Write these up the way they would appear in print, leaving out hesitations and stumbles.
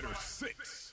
Fighter 6.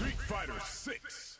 Street Fighter 6.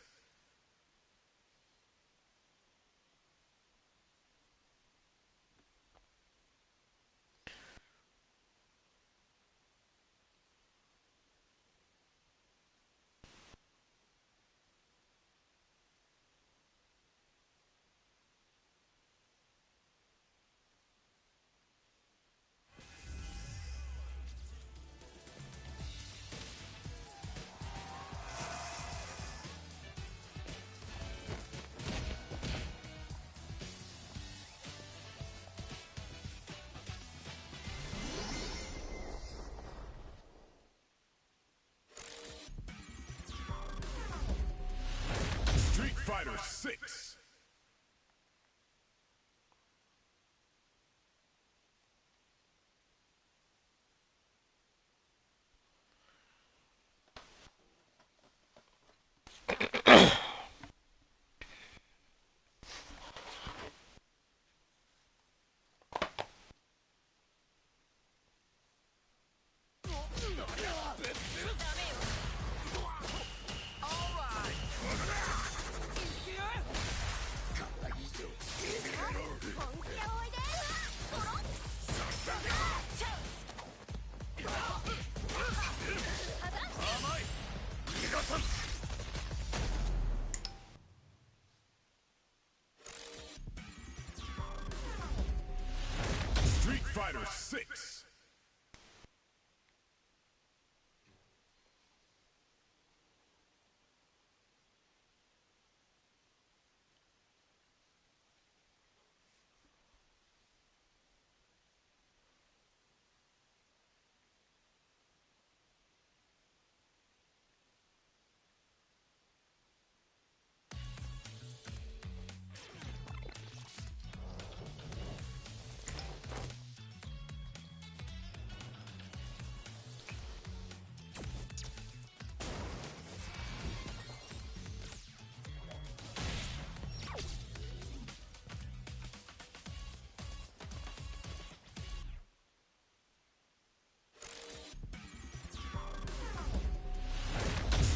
Street Fighter 6. Street Fighter 6.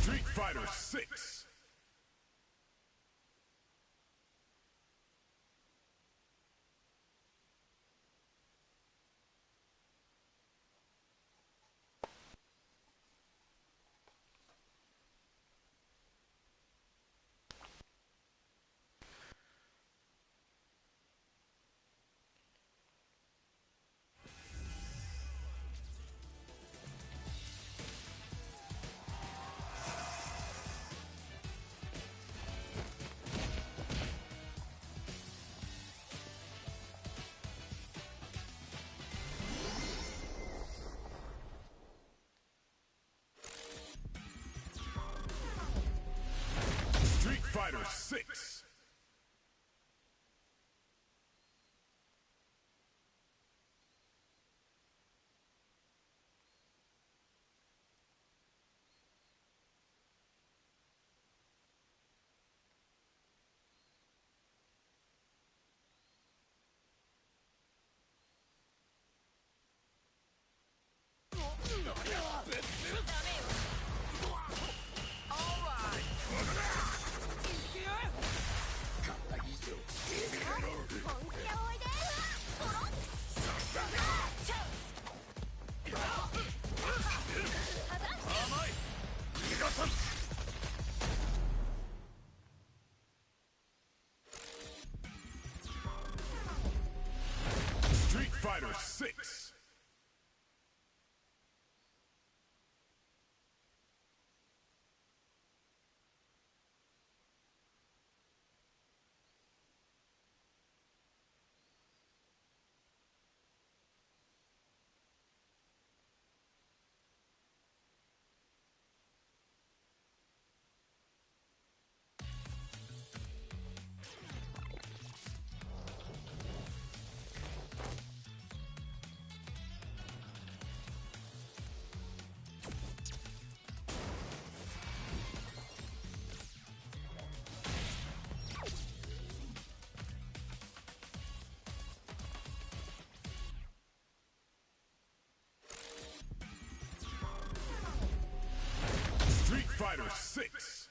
Street Fighter 6. Street Fighter 6. Street Fighter 6. 6.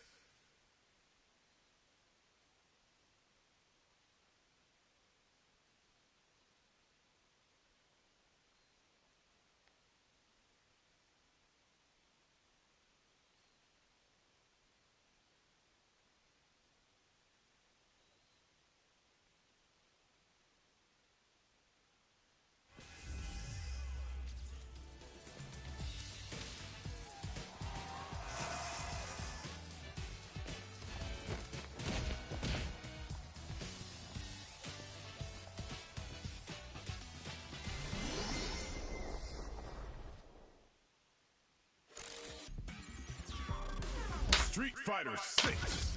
Street Fighter 6.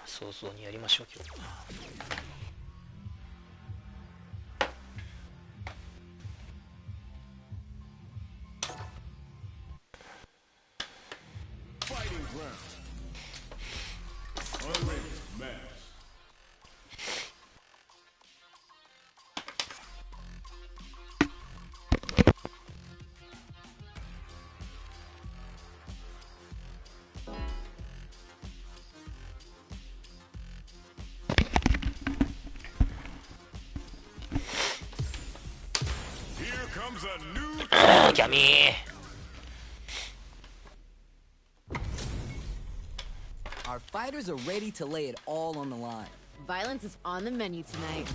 早々にやりましょう今日。キャミー。 Our fighters are ready to lay it all on the line. Violence is on the menu tonight.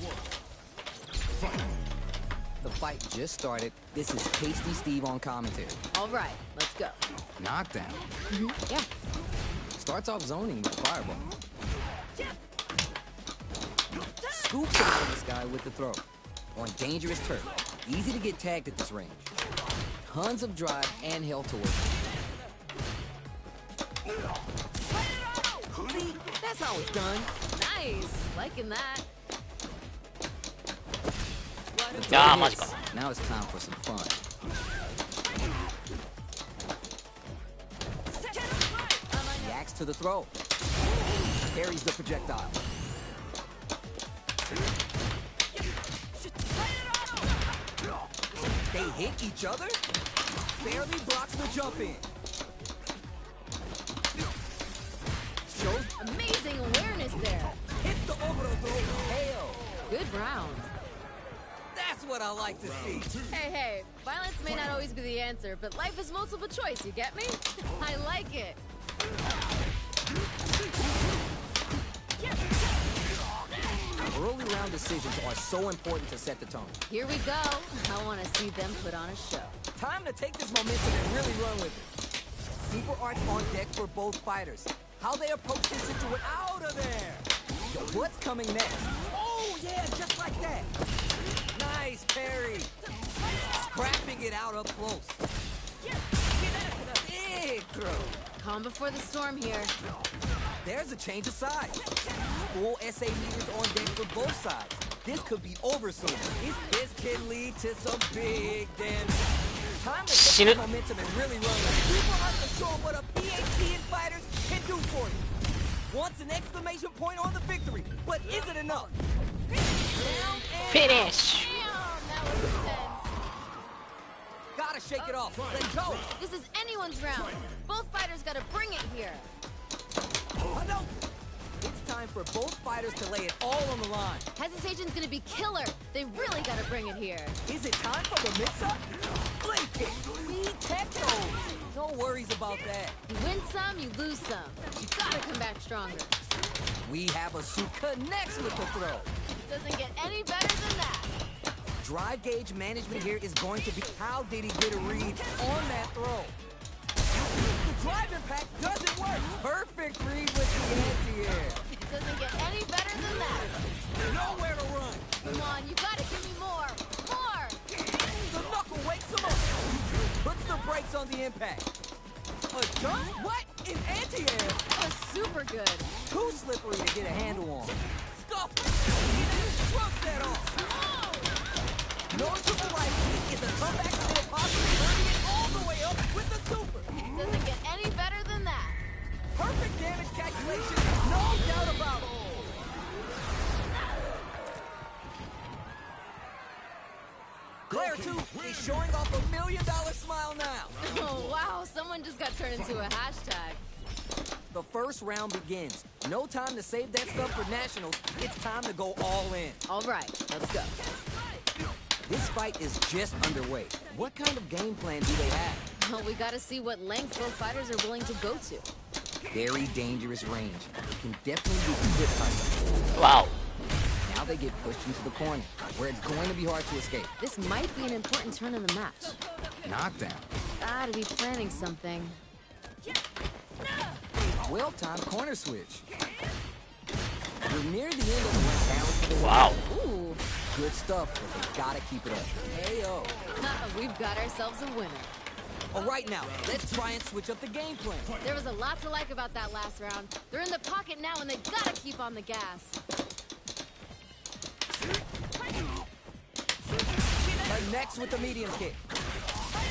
The fight just started. This is Tasty Steve on commentary. All right, let's go. Knockdown. Yeah. Starts off zoning with a fireball. Scoops out of this guy with the throw. On dangerous turf. Easy to get tagged at this range. Tons of drive and health to work. See, that's how it's done. Nice. Liking that. Ah, magical. Now it's time for some fun. Reacts to the throw. Parries the projectile. They hit each other? Barely blocks the jump in. Shows Amazing awareness there. hits the overthrow. Hell. Good round. That's what I like to see. Hey, violence may not always be the answer, but life is multiple choice, you get me? I like it. Early round decisions are so important to set the tone. Here we go. I want to see them put on a show. Time to take this momentum and really run with it. Super arts on deck for both fighters. How they approach this situation. Out of there! Yo, what's coming next? Oh, yeah, just like that. Nice parry. Scrapping it out up close. Big throw. Calm before the storm here. There's a change of sides. Full SA meters on deck for both sides. This could be over soon. This can lead to some big damage. Time to take the momentum and really run with it. Super hard to show what a PhD in fighters can do for you. Wants an exclamation point on the victory, but is it enough? Down and Finish. Damn, that was intense. gotta shake it off. Let's go. This is anyone's round. Both fighters gotta bring it here. Oh, no. It's time for both fighters to lay it all on the line. Hesitation's gonna be killer. They really gotta bring it here. Is it time for the mix-up? Blink it. We tech those. No worries about that. You win some, you lose some. You gotta come back stronger. We have a suit connects with the throw. Doesn't get any better than that. Drive gauge management here is going to be how did he get a read on that throw? The drive impact doesn't work. Perfect read with the anti-air. Doesn't get any better than that. Nowhere to run. Come on, you gotta give me more. More! The knuckle wakes him up. Puts the brakes on the impact. A jump? What? In anti-air? That was super good. Too slippery to get a handle on. Scuff. Shrug that off. Oh! No triple right kick is a comeback and then possibly turning it all the way up with the super. Doesn't get any better than that. Perfect damage calculation, no doubt about it. Player 2 is showing off $1 million smile now. Oh, wow. Someone just got turned into a hashtag. The first round begins. No time to save that stuff for nationals. It's time to go all in. All right, let's go. This fight is just underway. What kind of game plan do they have? Well, we gotta see what length both fighters are willing to go to. Very dangerous range. It can definitely be hit by them. Wow. Now they get pushed into the corner, where it's going to be hard to escape. This might be an important turn in the match. Knockdown. Gotta be planning something. Well-timed corner switch. We're near the end of the round. Wow. Ooh, Good stuff, but they gotta keep it up. Hey-o. we've got ourselves a winner. All right, now, let's try and switch up the game plan. There was a lot to like about that last round. They're in the pocket now and they gotta keep on the gas. Next with the medium kick.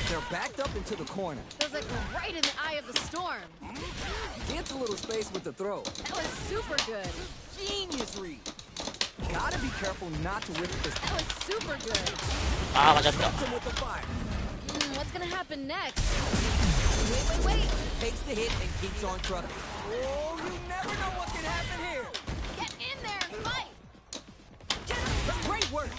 They're backed up into the corner. Feels like we're right in the eye of the storm. Gets a little space with the throw. That was super good. Genius read. Gotta be careful not to whip this. That was super good. Ah, 間違った Hits him with the fire. What's gonna happen next? Wait. Takes the hit and keeps on trucking. Oh, you never know what can happen here. Get in there and fight. Great work.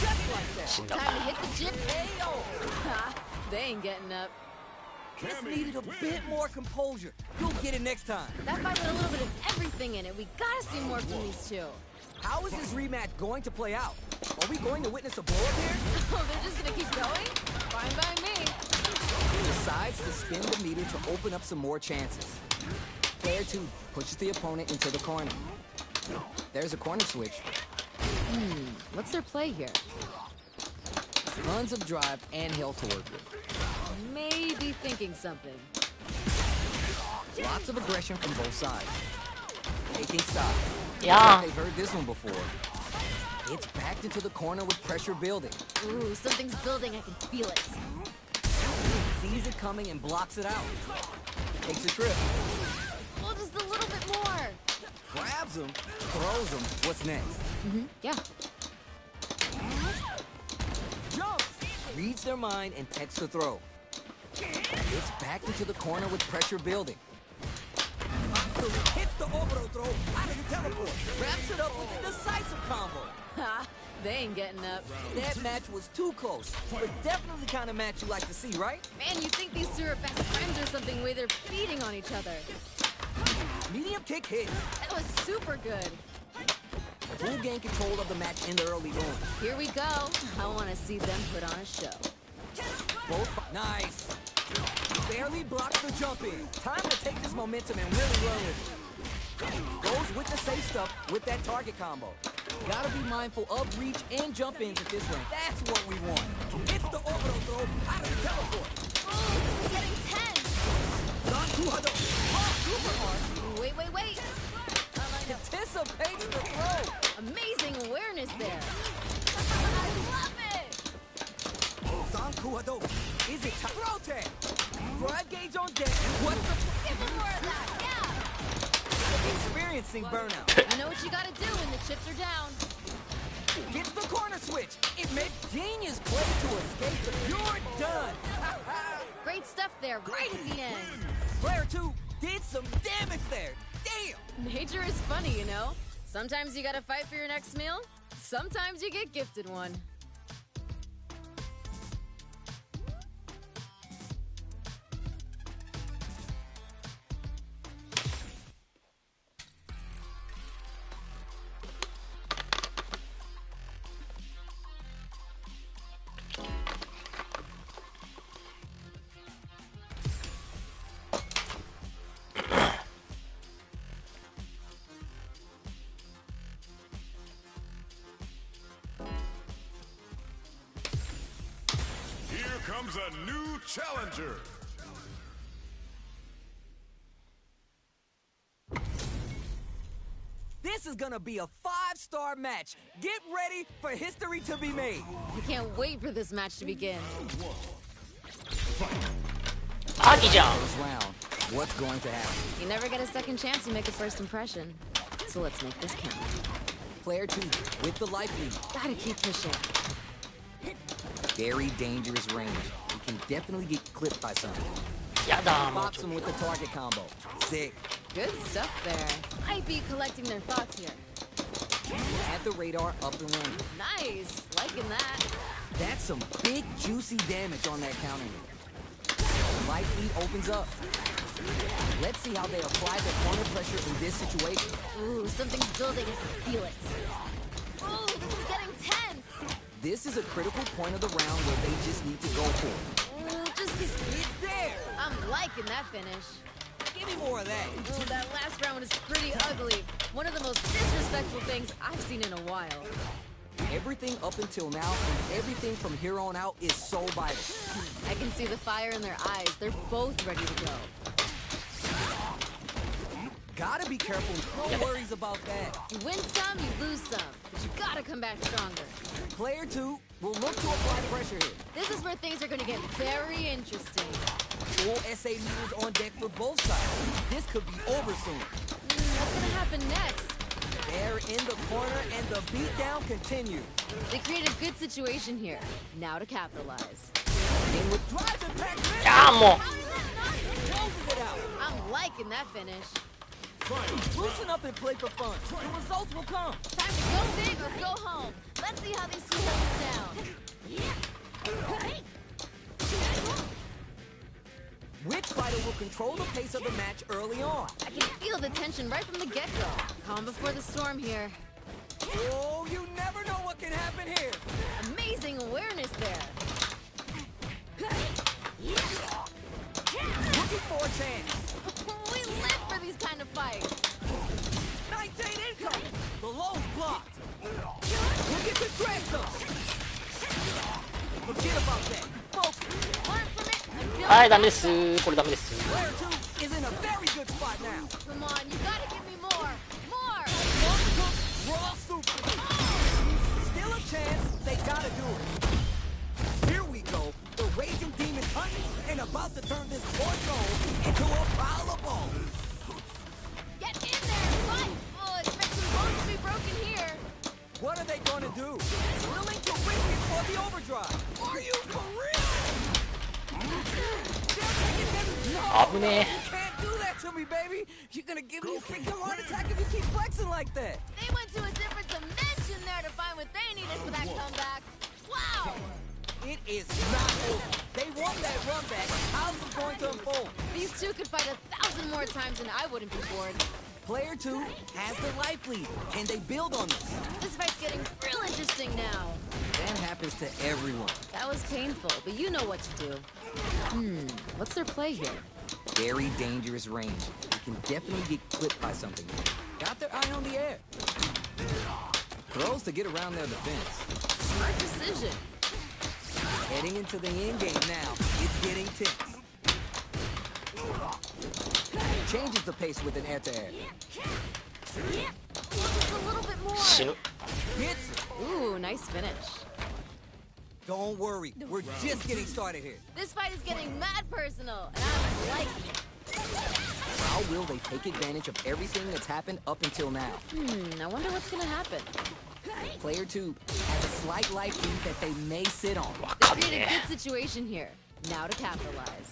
Just like that. 死んだ Time to hit the gym. Hey-o. Ha, they ain't getting up. Just needed a bit more composure. You'll get it next time. That fight with a little bit of everything in it. We gotta see more from these two. How is this rematch going to play out? Are we going to witness a blow-up here? Oh, they're just gonna keep going? Fine by me. He decides to spin the meter to open up some more chances. Player 2 pushes the opponent into the corner. There's a corner switch. What's their play here? Tons of drive and health to work with. Maybe thinking something. Lots of aggression from both sides. Taking stock. Yeah. They've heard this one before. It's backed into the corner with pressure building. Ooh, something's building. I can feel it. Sees it coming and blocks it out. Takes a trip. Oh, just a little bit more. Grabs him. Throws him. What's next? Yeah. Jumps. Reads their mind and takes the throw. It's backed into the corner with pressure building. Hits the overthrow throw out of the teleport. Wraps it up with a decisive combo. Ha, they ain't getting up. That match was too close, but definitely the kind of match you like to see, right? Man, you think these two are best friends or something, the way they're feeding on each other. Medium kick hit. That was super good. Full gain control of the match in the early going. Here we go. I want to see them put on a show. Nice. Barely blocks the jump in. Time to take this momentum and really run with it. Goes with the safe stuff with that target combo. Gotta be mindful of reach and jump ins at this range. That's what we want. Hits the orbital throw out of the teleport. Ooh, getting tense. Super hard. Wait. Anticipates the throw. Amazing awareness there. I love it. Zankuado. Is it throw tag? Drive gauge on deck. What's the Give them more of that, yeah. experiencing burnout? You know what you gotta do when the chips are down. Gets the corner switch. It makes genius play to escape, but you're done. Great stuff there, right at the end. Player 2 did some damage there. Damn. Nature is funny, you know. Sometimes you gotta fight for your next meal. Sometimes you get gifted one. Here comes a new challenger. This This is gonna be a 5-star match. Get ready for history to be made. I can't wait for this match to begin. アキじゃん。 First round. What's going to happen? You never get a second chance to make a first impression. So let's make this count. Player 2 with the life lead. Gotta keep pushing. Very dangerous range. You can definitely get clipped by something. やだ、もう Pops ちょ him っ with the target combo. Sick. Good stuff there. Might be collecting their thoughts here. Add the radar up and running. Nice. Liking that. That's some big juicy damage on that counter hit. Life lead opens up. Let's see how they apply the corner pressure in this situation. Ooh, something's building. I can feel it. Ooh, this is getting tense. This is a critical point of the round where they just need to go for it. Ooh, just this. It's there! I'm liking that finish. Give me more of that. Ooh, that last round was pretty ugly. One of the most disrespectful things I've seen in a while. Everything up until now and everything from here on out is so vital. I can see the fire in their eyes. They're both ready to go. Gotta be careful. No worries about that. You win some, you lose some. But you gotta come back stronger. Player 2 will look to apply pressure here. This is where things are gonna get very interesting. Full SA meters on deck for both sides. This could be over soon. What's gonna happen next? They're in the corner and the beatdown continues. They created a good situation here. Now to capitalize. In with drive and pack. いやーもう Closes it out. I'm liking that finish. Loosen up and play for fun. The results will come. Time to go big or go home. Let's see how these two hold it down. Which fighter will control the pace of the match early on? I can feel the tension right from the get-go. Calm before the storm here. Oh, you never know what can happen here. Amazing awareness there. Looking for a chance. We live for these kind of fights. 19 incoming. The low's blocked. Look at the drag zone. Forget about that. Focus. Learn from it and build はい、ダメです。これダメです。 Player 2 is in a very good spot now. Come on, you gotta give me more. More. Raw super. Still a chance. They gotta do it. Here we go. The raging demon's hunting and about to turn this war zone into a pile of bones. Get in there. Fight. Oh, expect some bones to be broken here. What are they gonna do? Willing to risk it for the overdrive? Are you for real? They're taking them. No, 危ね you can't do that to me, baby. You're gonna give me a freaking heart attack if you keep flexing like that. They went to a different dimension there to find what they needed for that comeback. Wow. It is not over. They want that run back. How's it going to unfold? These two could fight 1,000 more times and I wouldn't be bored. Player 2 has the life lead. Can they build on this? This fight's getting real interesting now. That happens to everyone. That was painful, but you know what to do. What's their play here? Very dangerous range. You can definitely get clipped by something. Got their eye on the air. Throws to get around their defense. Smart decision. Heading into the end game now. It's getting tense. Changes the pace with an air-to-air. Just a little bit more. 死ぬ。 Hits it. Ooh, nice finish. Don't worry. We're just getting started here. This fight is getting mad personal, and I'm liking it. How will they take advantage of everything that's happened up until now? I wonder what's gonna happen. Player 2 has a slight life lead that they may sit on. わ They かん created ね a good situation here. Now to capitalize.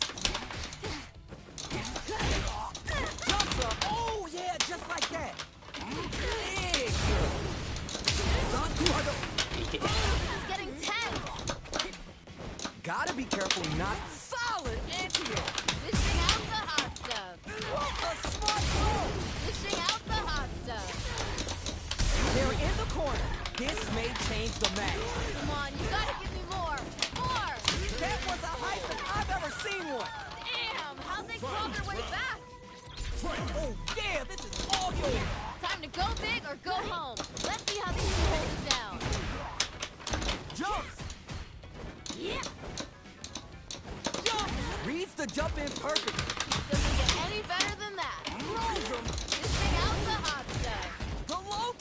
Jumps up. Oh, yeah, just like that. Big. Not too hard to- え。いて。 This is getting tense. Gotta be careful, not solid anti-air. Dishing out the hot stuff. What a smart move. Dishing out the hot stuff. They're in the corner. This may change the match. Come on, you gotta give me more. More. That was the highest I've ever seen one. Damn, how'd they claw their way back? Oh, yeah, this is all yours. Time to go big or go home. Let's see how these two hold it down. Jumps. Jumps. Reads the jump in perfect. Doesn't get any better than that. Throws him. Dishing out the hot stuff. The low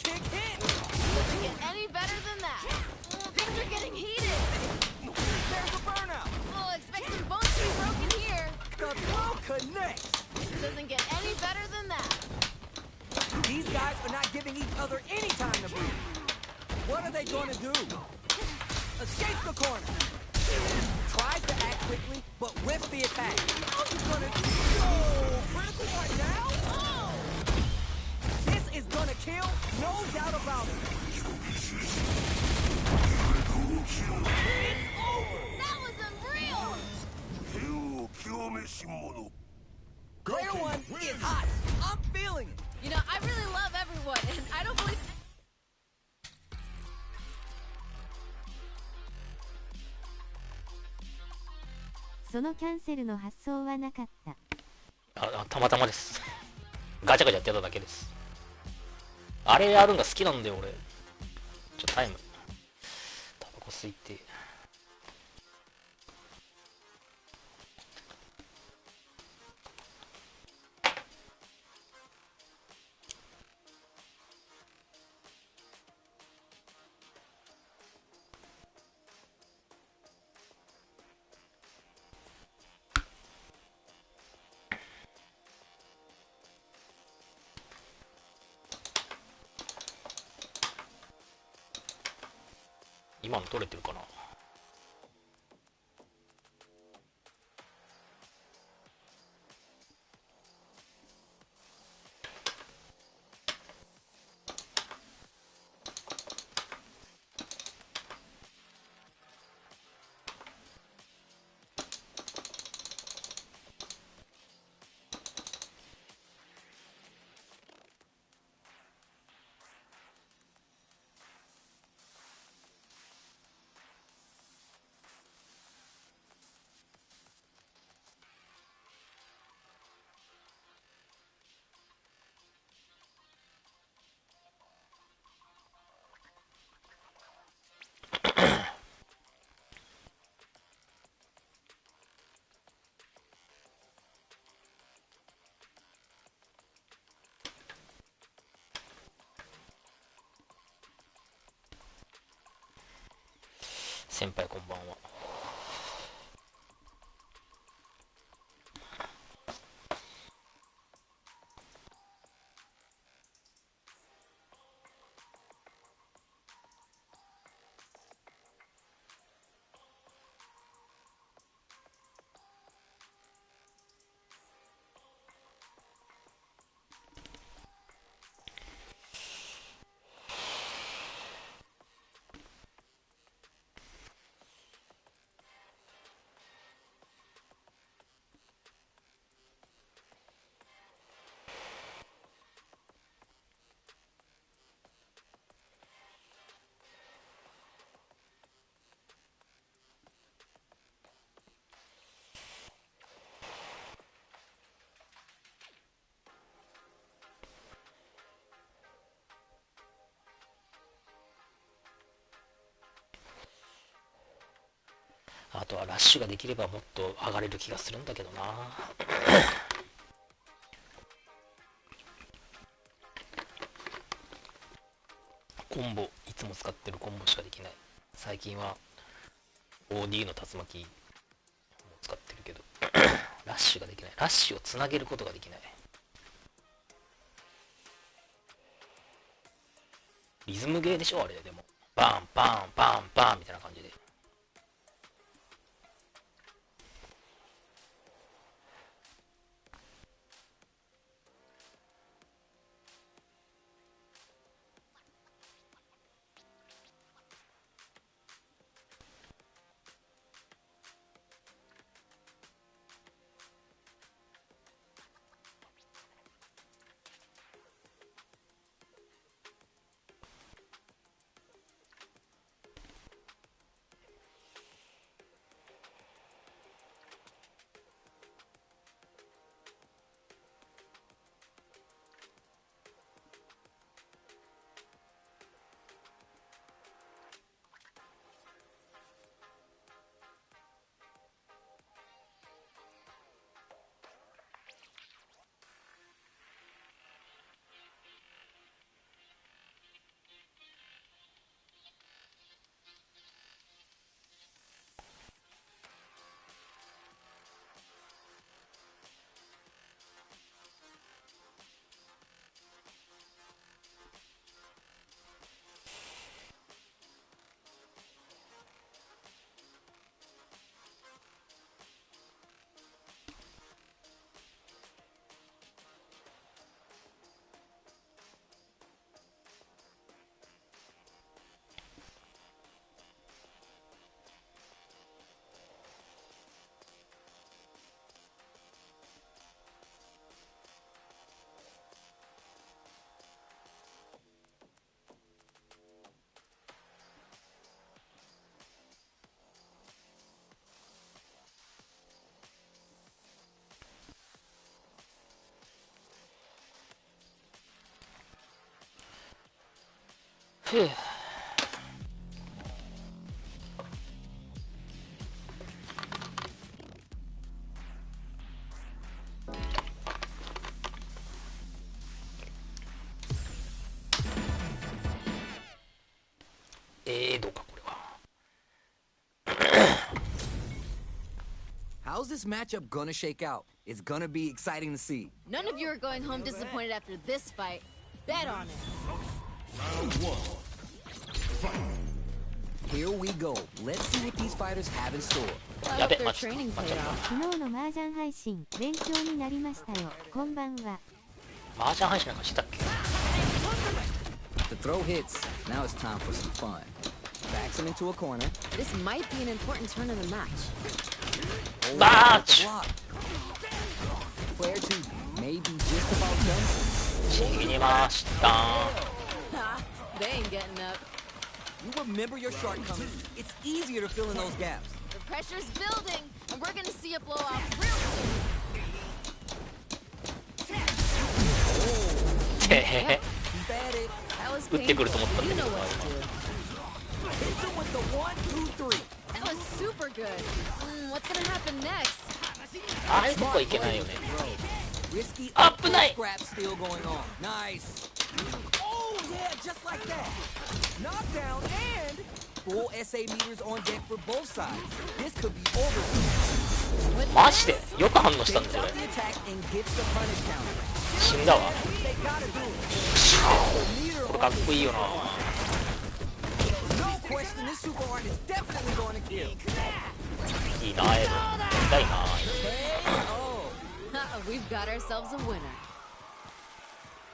guys are not giving each other any time to breathe. What are they gonna do? Escape the corner. Tries to act quickly, but whiffs the attack. How's he gonna do? Oh, critical right now? Oh! This is gonna kill, no doubt about it. It's over. That was unreal! Player one is hot. I'm feeling it. You know, I really love everyone, and I don't believe... そのキャンセルの発想はなかった。たまたまです。ガチャガチャやってただけです。あれやるんが好きなんだよ俺。タイムタバコ吸いて。今の取れてるかな。先輩こんばんは。あとはラッシュができればもっと上がれる気がするんだけどな。コンボ、いつも使ってるコンボしかできない。最近は OD の竜巻も使ってるけどラッシュができない。ラッシュをつなげることができない。リズムゲーでしょあれ。でもバンバンバンバンみたいな感じで。ふう。どうかこれは。How's this matchup gonna shake out? It's gonna be exciting to see. None of you are going home disappointed after this fight. Bet on it. Here we go. Let's see what these fighters have in store. I hope their training paid off. 昨日の麻雀配信、勉強になりましたよ。こんばんは。麻雀配信なんかしてたっけ？ The throw hits. Now it's time for some fun. Backs him into a corner. This might be an important turn in the match. Match! Player 2 may be just about done. ちぎりました。 Ha! They ain't getting up. You remember your shortcomings. It's easier to fill in those gaps. The pressure's building, and we're gonna see a blowout real soon. へへへ。 Keep at it. That was 打ってくると painful. 思ったん You だけ know ど。 what to do. Hits him with the 1, 2, 3. That was super good. What's gonna happen next? あれとこいけないよね。 Risky 危ない。 scrap still going on. Nice. Oh yeah, just like that. Knockdown and full SA meters on deck for both sides. This could be over. マジでよく反応したんだ Takes よ out ね。 the attack and gets the punish counter. 死んだわ。 They gotta do it. Meter これかっ on こいいよな。 no question, this super art is definitely going to kill. いいなエド。痛いな。 We've got ourselves a winner.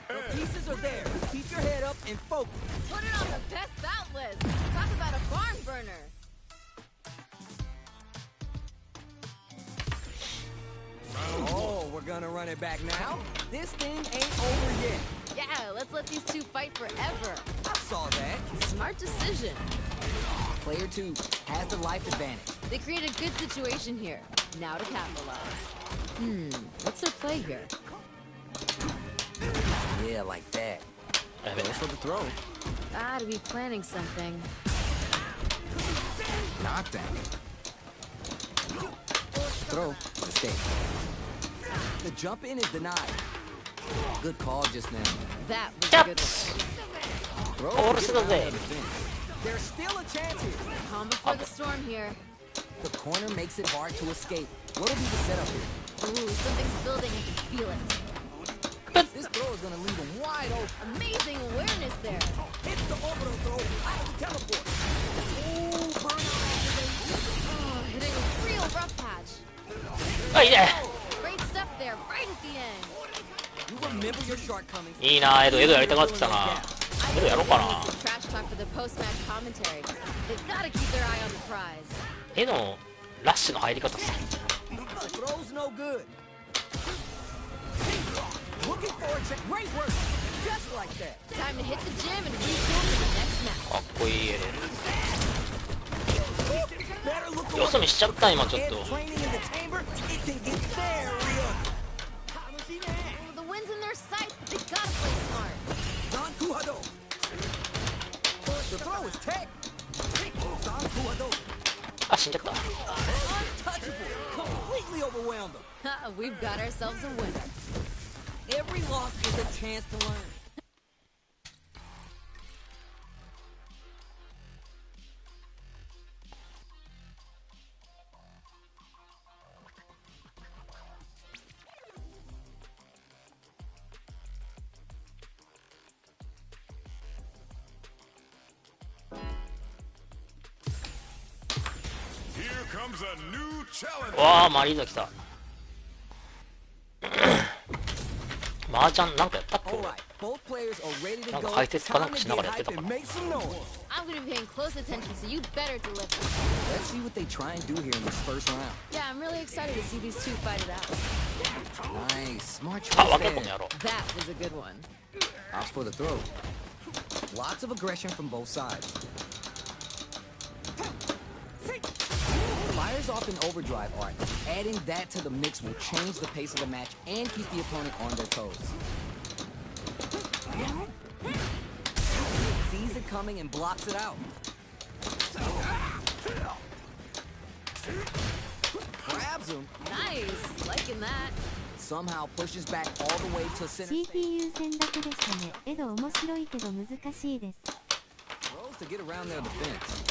The pieces are there. Keep your head up and focus. Put it on the best out list. Talk about a barn burner. Oh, we're gonna run it back now? This thing ain't over yet. Yeah, let's let these two fight forever. I saw that. Smart decision. Player 2 has the life advantage. They create a good situation here. Now to capitalize. What's their play here? Yeah, like that. やべ Goes for the throw. Gotta be planning something. Knockdown. Throw. Mistake. The jump in is denied. Good call just now. That was キ a ャッ good ツ one. Throw. オールスだぜ。 There's still a chance here. Calm before the storm here. The corner makes it hard to escape. What'll be the setup here? Ooh, something's building. I can feel it. This throw is gonna leave him wide open. Amazing awareness there. Hits the orbital throw out of the teleport. Ooh, burnout activation. Oh, hitting a real rough patch. あ、いいね。 Great stuff there, right at the end. You remember your shortcomings. いいなエド。エドやりたがってたな。エドやろうかな。 Some trash talk for the post-match commentary. They've got to keep their eye on the prize. エドのラッシュの入り方好き。 The throw's no good. Looking for a check. Great work. Just like that. Time to hit the gym and refuel for the next match. かっこいいエ Better look ド。よそ見しちゃった今ちょっ and と。 training in the chamber. It can get very ugly. Well, the wind's in their sights, but they gotta play smart. Zankuhado. The throw is tech. Zankuhado. あ、死んじゃった。 Untouchable. Completely overwhelmed them. We've got ourselves a winner. Every loss is a chance to learn. Here comes a new challenger. わあ、マリーザ来た。麻雀なんかやったっけ All 俺。 right, both players are ready to なん go. か解説かなん Time か to しなが get らやってた hype か and な。 make some noise. I'm gonna be paying close attention, so you better deliver. Let's see what they try and do here in this first round. Yeah, I'm really excited to see these two fight it out. Nice, smart あ、 choice わけ there. この野郎。 That was a good one. Opts for the throw. Lots of aggression from both sides. Fires off an overdrive art. Adding that to the mix will change the pace of the match and keep the opponent on their toes. Sees it coming. coming and blocks it out. Grabs him. Nice. Liking that. Somehow pushes back all the way to center. CPU 戦略でしたね。エド面白いけど難しいです。Throws to get around their defense.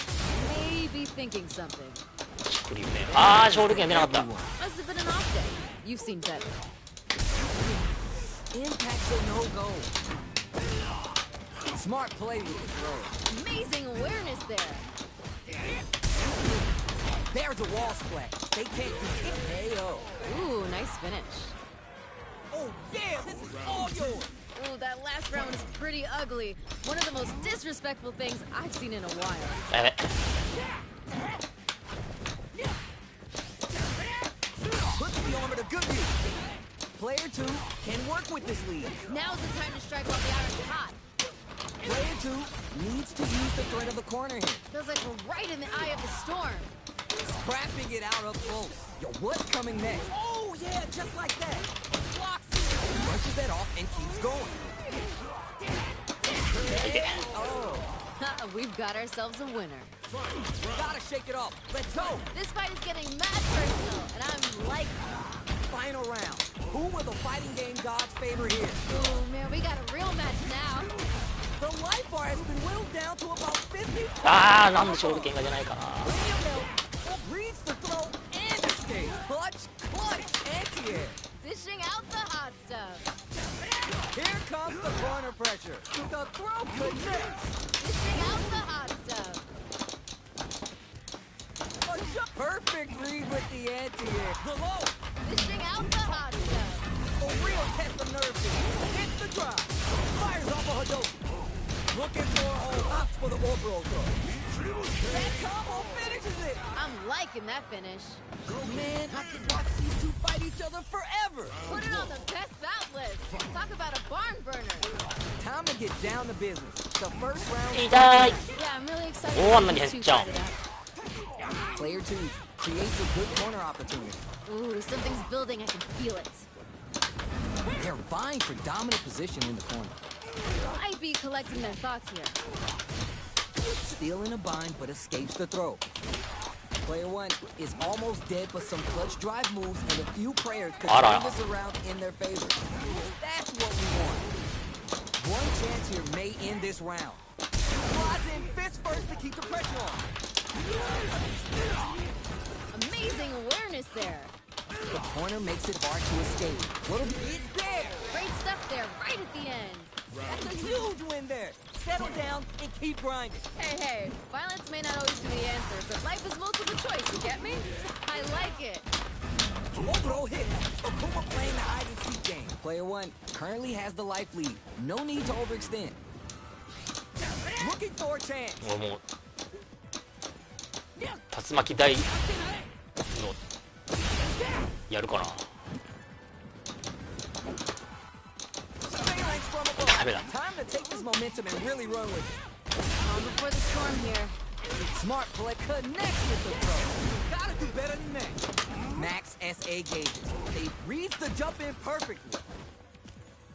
Maybe thinking something. クリームね。ああ、勝利権出なかった。 Must have been an off day. You've seen better. Impact's a no-go. Smart play with the throw. Amazing awareness there. There's a wall splat. They can't do it. AO. Ooh, nice finish. Oh yeah, this is all yours. Ooh, that last round was pretty ugly. One of the most disrespectful things I've seen in a while. やべ。 Puts the armor to good use. Player 2 can work with this lead. Now's the time to strike while the iron's hot. Player 2 needs to use the threat of the corner here. Feels like we're right in the eye of the storm. Scrapping it out up close. Yo, what's coming next? Oh yeah, just like that. Blocks it, brushes that off, and keeps going. Oh, We've got ourselves a winner. gotta shake it off. Let's go. This fight is getting mad personal, and I'm like, Final round. Who will the fighting game gods favor here? ooh, man, we got a real match now. The life bar has been whittled down to about 50. ああ、なんで勝利権が出ないかな。 Reads the throw and escape. Clutch, anti-air. Dishing out the hot stuff. Here comes the corner pressure. The throw connects. Dishing out the hot stuff. Perfect read with the anti-air. The low. Dishing out the hot stuff. A real test of nerve here. Hits the drive. Fires off a Hadouken. Looking for hops for the orbital throw. That combo finishes it. I'm liking that finish. Man, I could watch these two fight each other forever. Put it on the best bout list. Talk about a barn burner. Time to get down to business. The first round. 痛い。 Yeah, I'm really excited Oh, to I'm see gonna these hit two jump. fight it out. Player 2 creates a good corner opportunity. Ooh, something's building. I can feel it. They're vying for dominant position in the corner. Might be collecting their thoughts here. Still in a bind, but escapes the throw. Player 1 is almost dead, but some clutch drive moves and a few prayers could turn this around in their favor. That's what we want. One chance here may end this round. Slides in fist first to keep the pressure on. Amazing awareness there. The corner makes it hard to escape. It's there! Great stuff there, right at the end. That's a huge win there. Settle down and keep grinding. Hey, violence may not always be the answer, but life is multiple choice, you get me? I like it. Overall hit. Akuma playing the hide and seek game. Player 1 currently has the life lead. No need to overextend. Looking for a chance. 俺もう竜巻台のやるかな。Phalanx from above. ダメだ。 Time to take this momentum and really run with it. Calm before the storm here. Smart play connects with the throw. Gotta do better than that. Max SA gauges. They reads the jump in perfectly.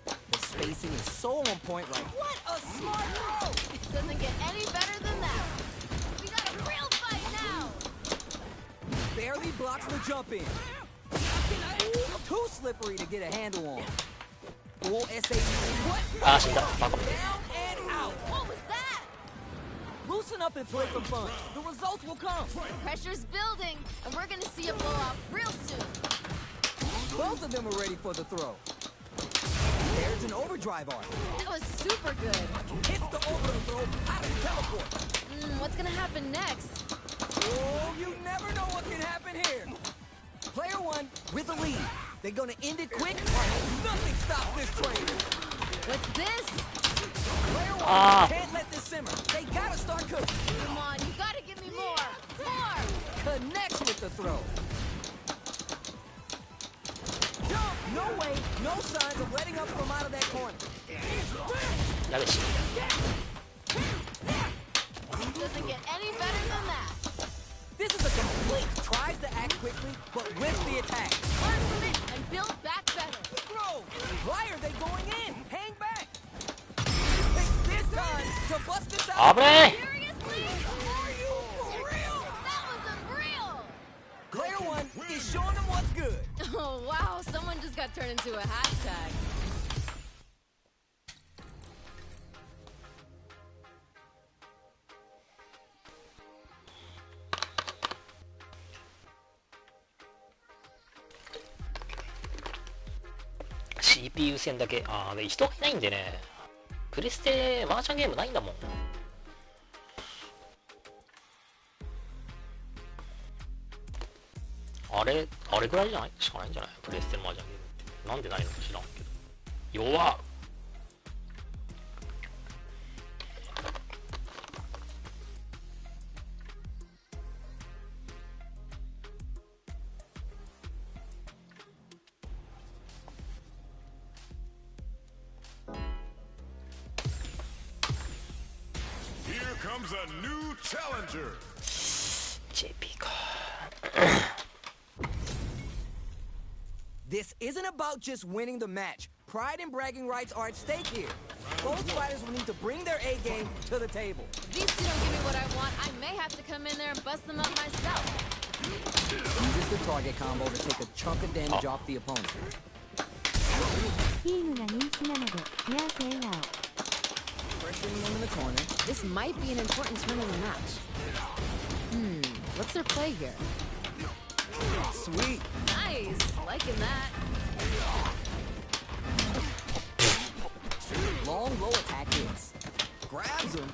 The spacing is so on point, like what a smart throw! Doesn't get any better than that. We got a real fight now. Barely blocks the jump in. Too slippery to get a handle on. Full SA. What? あー死んだ。バカ。 Down and out. What was that? Loosen up and play for fun. The results will come. Pressure's building, and we're gonna see a blowout real soon. Both of them are ready for the throw. There's an overdrive arc. That was super good. Hits the over throw out of the teleport. What's gonna happen next? Oh, you never know what can happen here. Player 1 with the lead. They're gonna end it quick or nothing stops this train. What's this? Player 1 can't let this simmer. They gotta start cooking. Come on, you gotta give me more. More. Connects with the throw. Jump! No way, no signs of letting up from out of that corner. やべし。 Doesn't get any better than that. This is a complete tries to act quickly, but with the attack. Learn from it and build back better. Throw! Why are they going in? Hang back! This time to bust this out. 危ね Seriously? Are you for real? That was unreal! Player one is showing them what's good. Oh, wow. Someone just got turned into a hashtag. CPU 戦だけ。ああ、で人がいないんでね。プレステマージャンゲームないんだもん。あれぐらいじゃないしかないんじゃないプレステのマージャンゲームって。なんでないのか知らんけど。弱っ。Here comes a new challenger. JP か。This isn't about just winning the match. Pride and bragging rights are at stake here. Both fighters will need to bring their A game to the table. If these two don't give me what I want, I may have to come in there and bust them up myself. Uses the target combo to take a chunk of damage off the opponent. ヒームが人気なので、冷や汗笑顔。 Pressuring them in the corner. This might be an important turn in the match. What's their play here? Sweet. Nice. Liking that. Long low attack hits. Grabs him.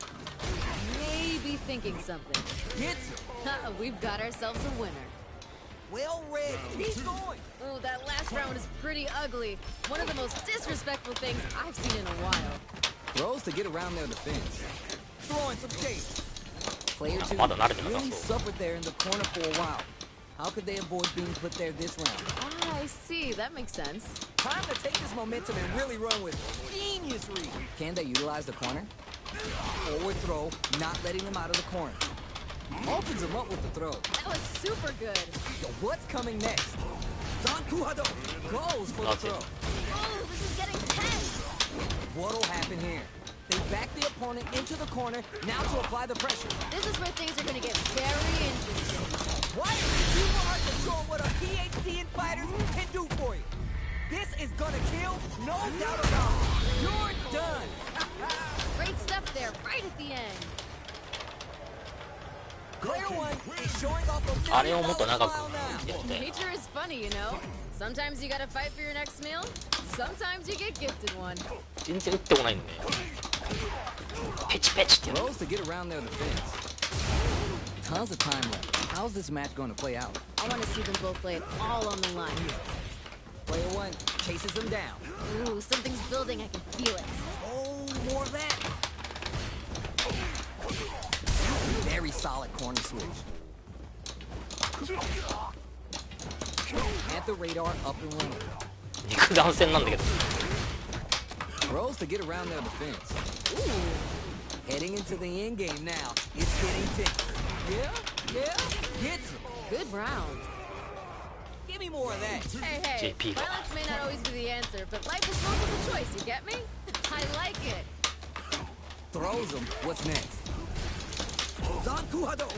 Maybe thinking something. Hits him. We've got ourselves a winner. Well read. Keep going. Ooh, that last round was pretty ugly. One of the most disrespectful things I've seen in a while. Throws to get around their defense. Throwing some shade. Player two Mother, not even really enough. suffered there in the corner for a while. How could they avoid being put there this round? Ah, I see. That makes sense. Time to take this momentum and really run with it. Genius read. Can they utilize the corner? Forward throw, not letting them out of the corner. Opens them up with the throw. That was super good. Yo, what's coming next? Zankuhado goes for the That's it. throw. Oh, this is getting tense. What'll happen here? They back the opponent into the corner, now to apply the pressure. This is where things are going to get very interesting. Why is it super hard to show what a PhD in fighters can do for you? This is gonna kill, no doubt about it. You're done. Great stuff there, right at the end. Player one is showing off a あれをもっと $1 長 smile く now. やりたいな。 Nature is funny, you know. Sometimes you gotta fight for your next meal. Sometimes you get gifted one. 全然打ってこないんだね。ペチペチってやる。 Throws to get around their defense. Tons of time left. How's this match going to play out? I want to see them both lay it all on the line. Player one chases him down. Ooh, something's building. I can feel it. Oh, more of that. Very solid corner switch. At the radar, up and running. 肉弾戦なんだけど。 Throws to get around their defense. Ooh. Heading into the end game now. It's getting tense. Yeah? Hits him. Good round. Give me more of that. Hey, JP. violence may not always be the answer, but life is multiple choice, you get me? I like it. Throws him. What's next? Zankuhado.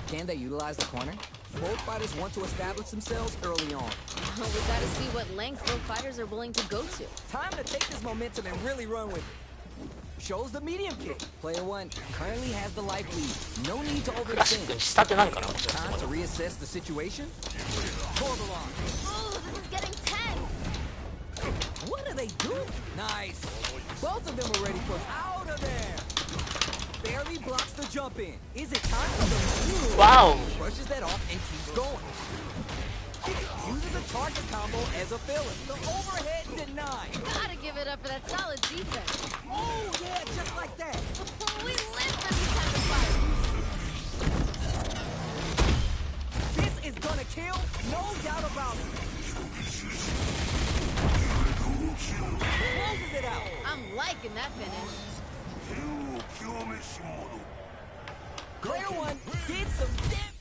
Can they utilize the corner? Both fighters want to establish themselves early on. We gotta see what lengths both fighters are willing to go to. Time to take this momentum and really run with it. Shows the medium kick. Player one currently has the life lead. No need to クラシック overextend. に仕立てなんかなもしかして Time to reassess the situation. Torbalon. Ooh, this is getting tense. What are they doing? Nice. Both of them are ready for out of there. Barely blocks the jump in. Is it time for the Wow. Brushes that off and keeps going. Uses a target combo as a filler. The overhead denied. Gotta give it up for that solid defense. Oh yeah, just like that. We live for these kind of fights. This is gonna kill, no doubt about it. Closes it out. I'm liking that finish. Player one did some damage.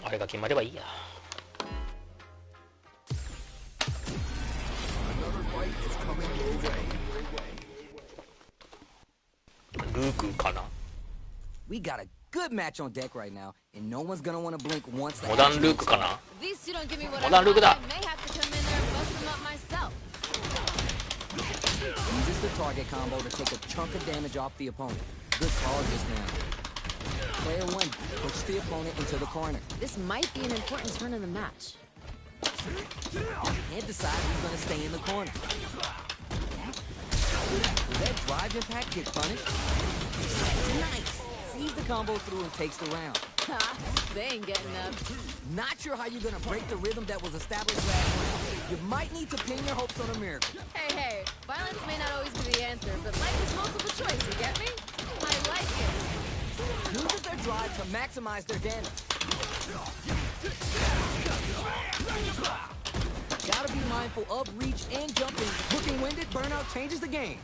あれが決まればいいや。 Another かな。 We got a good match on deck right now, and no one's gonna want to blink once the モダン action ルークかな。 At least you don't give me what I モダンルーク want. だ。 I may have to come in there and bust them up myself. uses the target combo to take a chunk of damage off the opponent. Good call just now. Player 1 pushes the opponent into the corner. This might be an important turn in the match. Can't decide who's gonna stay in the corner. Will that drive impact get punished? Nice! Sees the combo through and takes the round. Ha, they ain't getting up. Not sure how you're gonna break the rhythm that was established last round. You might need to pin your hopes on a miracle. Hey, violence may not always be the answer, but life is multiple choice, you get me? I like it. Uses their drive to maximize their damage. Gotta be mindful of reach and jumping. Looking winded, burnout changes the game.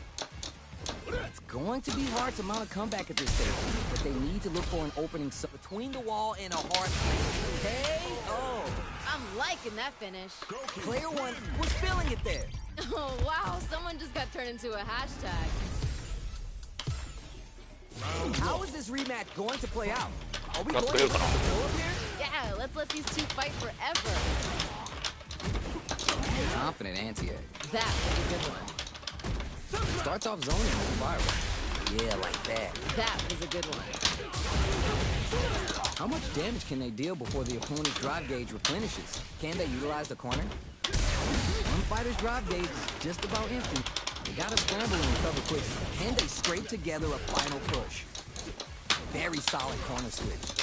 It's going to be hard to mount a comeback at this stage, but they need to look for an opening between the wall and a hard place. KO. I'm liking that finish. Player 1 was feeling it there. Oh, wow, someone just got turned into a hashtag. How is this rematch going to play out? Are we Not going to good. go up here? Yeah, let's let these two fight forever. Confident anti-air. That was a good one. Starts off zoning and viral. Yeah, like that. That was a good one. How much damage can they deal before the opponent's drive gauge replenishes? Can they utilize the corner? One fighter's drive gauge is just about empty. They gotta scramble and recover quickly. Can they scrape together a final push? Very solid corner switch.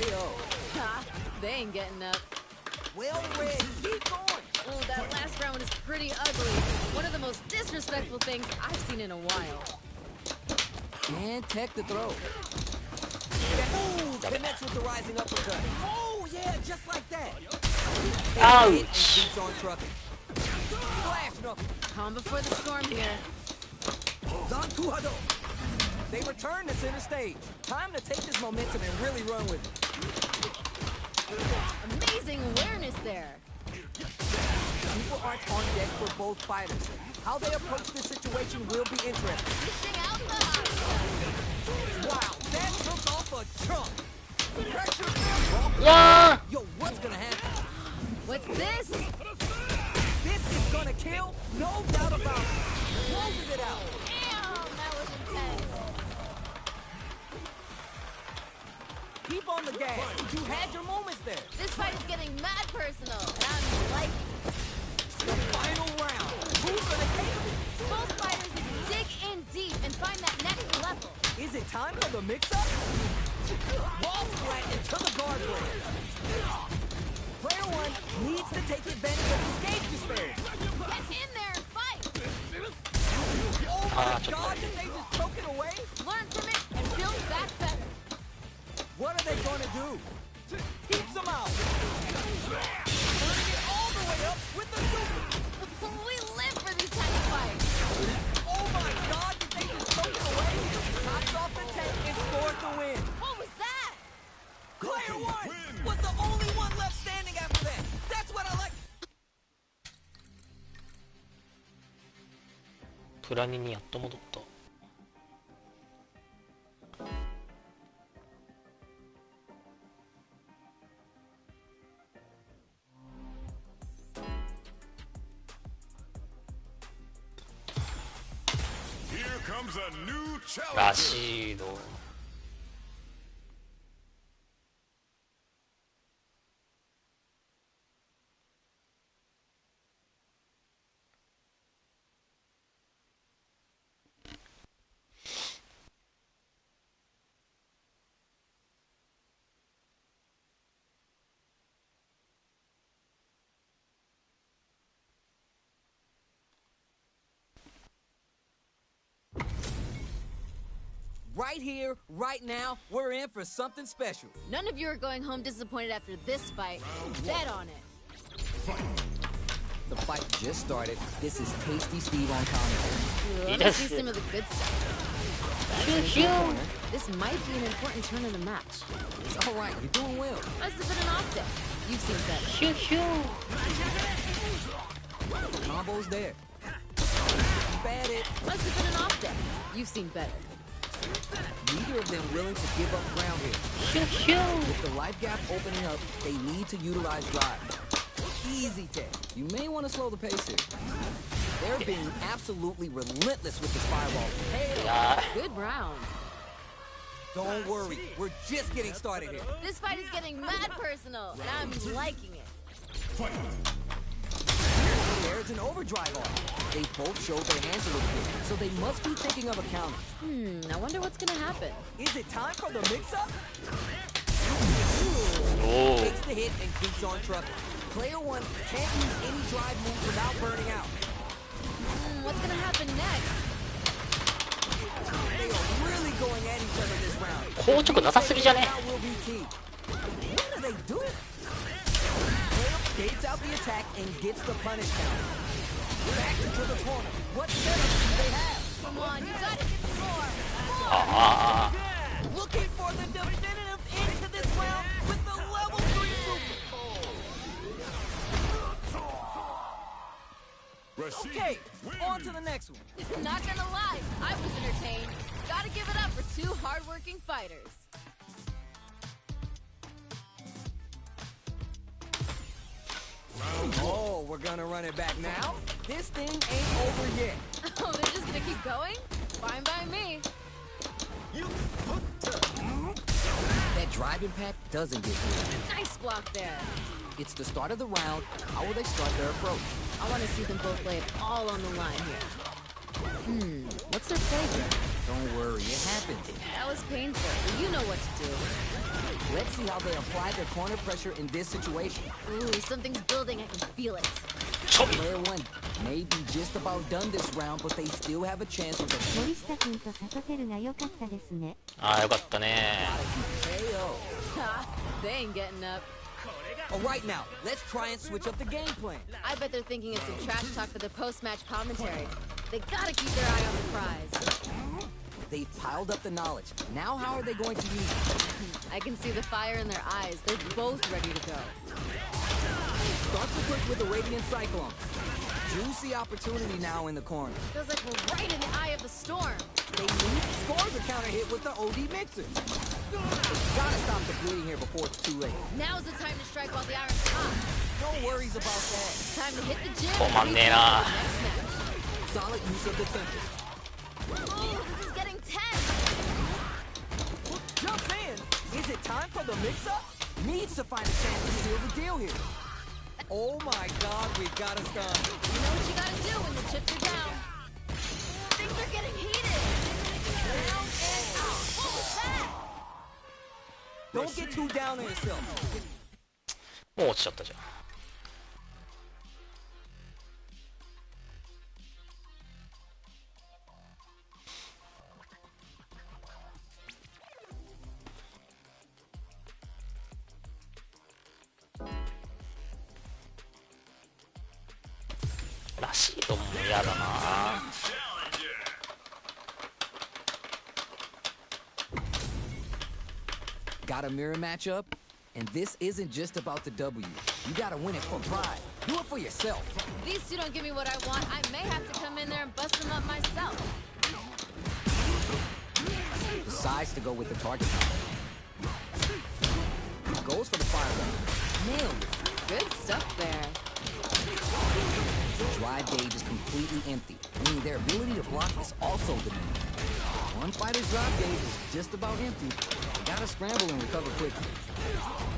KO. Ha, they ain't getting up. Well read. Keep going. Oh, that last round was pretty ugly. One of the most disrespectful things I've seen in a while. And tech the throw. Ooh, connects with the rising uppercut. Oh, yeah, just like that. Ouch. Keeps on trucking. Flash knuckle. Calm before the storm here. Zankuhado. They return to center stage. Time to take this momentum and really run with it. Amazing awareness there. People are on deck for both fighters. How they approach this situation will be interesting. Dishing out the hot. Wow, that took off a chunk. Pressure built. Yeah. Yo, what's gonna happen? What's this? This is gonna kill, no doubt about it. Closes it out. Damn, that was intense. Keep on the gas. You had your moments there. This fight is getting mad personal, and I'm liking it. The final round. Who's gonna take it? Both fighters dig in deep and find that next level. Is it time for the mix-up? Wall flat into the guardrail. Player 1 needs to take advantage of his gauge disparity. Get in there and fight. Oh my God, did they just choke it away? Learn from it and build back better. What are they gonna do? Keeps them out. Turning it all the way up with the super. We live for these type of fights. Oh my God, did they just choke it away? Knocks off the tank and scores the win. What was that? Player 1 was the only one left standing after that. That's what I like. プラニにやっと戻った。Here comes a new ら challenger. しいの。Right here, right now, we're in for something special. None of you are going home disappointed after this fight. Bet on it. The fight just started. This is Tasty Steve on commentary. Let me see some of the good stuff. This might be an important turn in the match. It's all right, you're doing well. Must have been an off day. You've seen better. Combo's there. Bad it. Must have been an off day. You've seen better. Neither of them willing to give up ground here. ヒュヒュ With the life gap opening up, they need to utilize drive. Easy take. You may want to slow the pace here. They're being absolutely relentless with this fireball. いや Good round. Don't worry, we're just getting started here. This fight is getting mad personal, and I'm liking it. There's an overdrive on. They both showed their hands a little bit, so they must be thinking of a counter. I wonder what's gonna happen. Is it time for the mix-up? ーおー Takes the hit and keeps on trucking. Player one can't use any drive moves without burning out. What's gonna happen next? They are really going at each other this round. 硬直なさすぎじゃね Now will be key. What do they do? Player baits out the attack and gets the punish count. Back into the corner. What setup do they have? Come on, you gotta get more. ああ Looking for the definitive end to this round with the level 3 super. Okay, on to the next one. Not gonna lie, I was entertained. Gotta give it up for two hardworking fighters. Oh, we're gonna run it back now? This thing ain't over yet. Oh, they're just gonna keep going? Fine by me. That drive impact doesn't get through. Nice block there. It's the start of the round. How will they start their approach? I want to see them both lay it all on the line here. What's their play here? Don't worry, it happens. That was painful, but you know what to do. Let's see how they apply their corner pressure in this situation. Ooh, something's building, I can feel it. ちょび Player one may be just about done this round, but they still have a chance with a 森下君とサトテルが良かったですね。ああよかったね KO. Ha, they ain't getting up. All right, now, let's try and switch up the game plan. I bet they're thinking it's some trash talk for the post-match commentary. They gotta keep their eye on the prize. They've piled up the knowledge. Now how are they going to use it? I can see the fire in their eyes. They're both ready to go. Start the quick with the Radiant Cyclone. Juicy opportunity now in the corner. Feels like we're right in the eye of the storm. They need to score the counter hit with the OD mixer. They gotta stop the bleeding here before it's too late. Now's the time to strike while the iron's hot. No worries about that. Time to hit the gym. 止まんねえな Next match. Solid use of the tempest. Ooh, this is getting tense. Jumps in. Is it time for the mix-up? Needs to find a chance to seal the deal here. Oh my God, we've got a stun. You know what you gotta do when the chips are down. Things are getting heated. Down and out. What was that? Don't get too down on yourself. もう落ちちゃったじゃんらしいとも嫌だな Got a mirror matchup? And this isn't just about the W. You gotta win it for pride. Do it for yourself. If these two don't give me what I want, I may have to come in there and bust them up myself. Decides to go with the target power. Goes for the fireball. Nailed it. Good stuff there. The drive gauge is completely empty, meaning their ability to block is also diminished. One fighter's drive gauge is just about empty. They gotta scramble and recover quickly.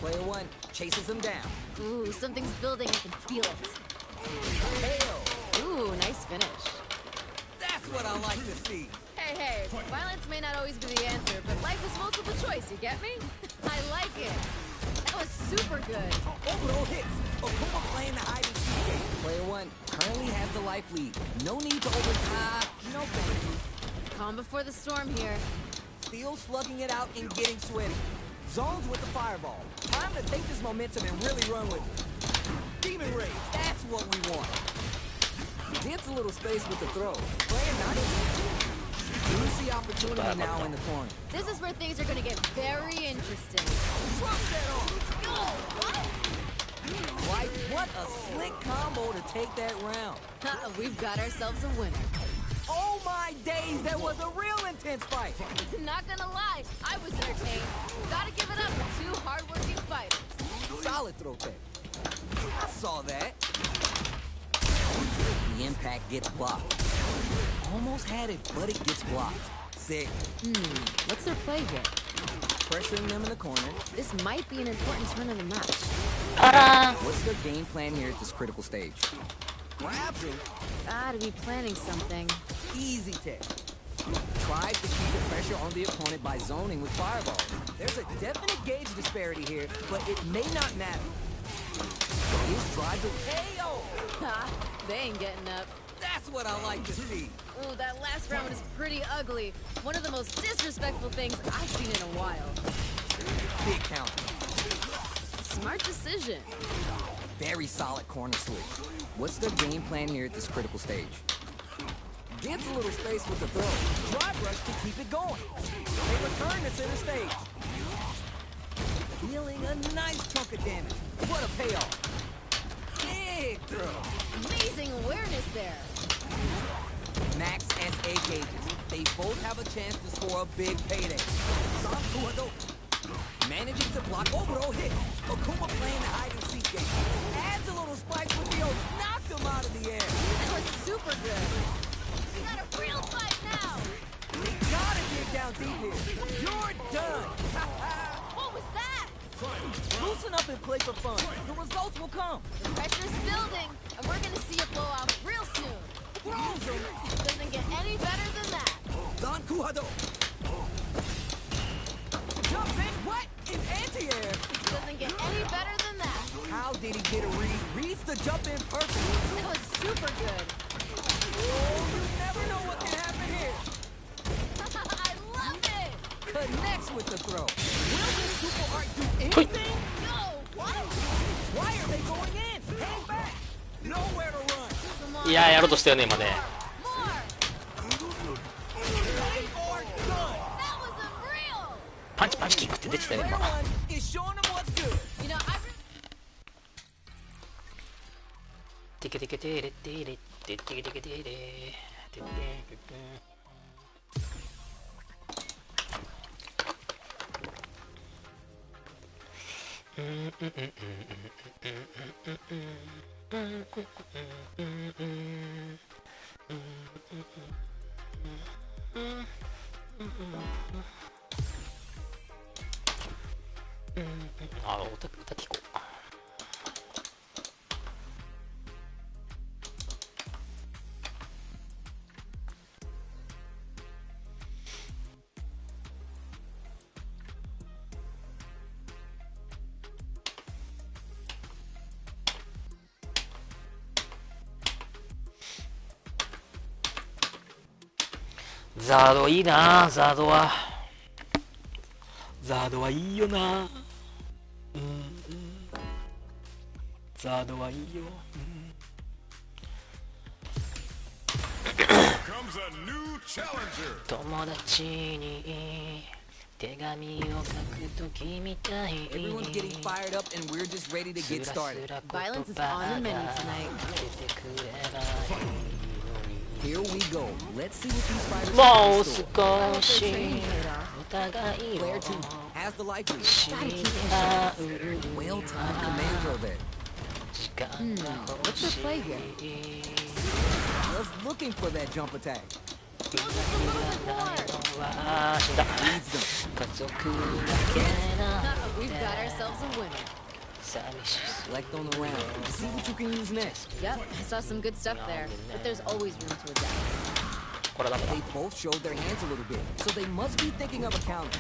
Player one chases them down. Ooh, something's building, I can feel it. KO. Ooh, nice finish. That's what I like to see. Hey, violence may not always be the answer, but life is multiple choice, you get me? I like it. That was super good. Overall hits. Okuma playing the hide and seek game. Player one currently has the life lead. No need to no thank you. Calm before the storm here. Still slugging it out and getting sweaty. Zones with the fireball. Time to take this momentum and really run with it. Demon Rage, that's what we want. Gets a little space with the throw. Playing not easy. Juicy opportunity now in the corner. This is where things are gonna get very interesting. Drop that on. Oh, what? Right, what a slick combo to take that round. We've got ourselves a winner. Oh my days, that was a real intense fight. Not gonna lie, I was entertained. Gotta give it up to two hardworking fighters. Solid throw pick. I saw that. The impact gets blocked. Almost had it, but it gets blocked. Sick. What's their play here? Pressuring them in the corner. This might be an important turn of the match. What's their game plan here at this critical stage? Grabs him. Gotta be planning something. Easy tech. Tries to keep the pressure on the opponent by zoning with fireball. There's a definite gauge disparity here, but it may not matter. His drive to KO. Ha! They ain't getting up. That's what I like to see. Ooh, that last round was pretty ugly. One of the most disrespectful things I've seen in a while. Big count. Smart decision. Very solid corner switch. What's their game plan here at this critical stage? Gives a little space with the throw. Drive rush to keep it going. They return to center stage. Dealing a nice chunk of damage. What a payoff. Big throw. Amazing awareness there. Max SA gauges. They both have a chance to score a big payday. Sankuado managing to block overall hit. Okuma playing the hide and seek game. Adds a little spike with the old, knocked him out of the air. That was super good. We got a real fight now. They gotta dig down deep here. You're done. What was that? Loosen up and play for fun. The results will come. The pressure's building, and we're gonna see a blowout real soon. Throws him. Doesn't get any better than that. Sankuado jumps in. What? In anti-air. Doesn't get any better than that. How did he get a read? Reads the jump in perfect. That was super good. Oh, you never know what can happen here. I love it. Connects with the throw. Will this super art do anything? No, what? Why are they going in? Hang back. Nowhere to run. Come on. いやー、やろうとしたよね今ね。 More. They are done. That was unreal. パンチパンチキックって出てたよ Player 今。 one is showing them what's good. You know, I really テケテケテレテレテケテケテレテテあ、歌聞こう。ザードいいな、ザードは。ザードはいいよな。ザードはいいよ。Comes a new challenger. 友達に手紙を書くときみたいに Everyone's getting fired up and we're just ready to get started. Violence is on the menu tonight. Here we go. Let's see what these fighters もう have in store. 少しお互い Player を two has the life lead. 知り合う Well-timed command throw there. 時間が欲 What's し their play here? い Was looking for that jump attack. は死んだ Leads them. 家族だけな We've got ourselves a winner. 寂しす Select on the round. See what you can use next. Yep, I saw some good stuff there, but there's always room to adapt. これはダメだ They both showed their hands a little bit, so they must be thinking of a counter.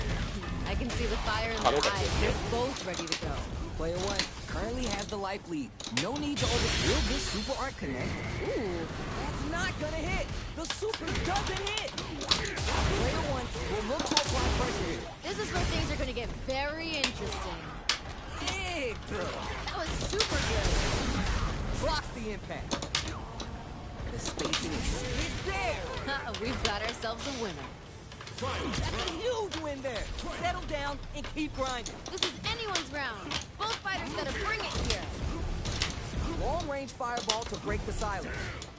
I can see the fire in their eyes. They're both ready to go. Player one currently has the life lead. No need to will this super art connect? Ooh, That's not gonna hit. The super doesn't hit. Player one will look to apply pressure here. This is where things are gonna get very interesting. Big throw. That was super good. Blocks the impact. The spacing is there. We've got ourselves a winner. That's a huge win there. Settle down and keep grinding. This is anyone's round. Both fighters gotta bring it here. Long-range fireball to break the silence.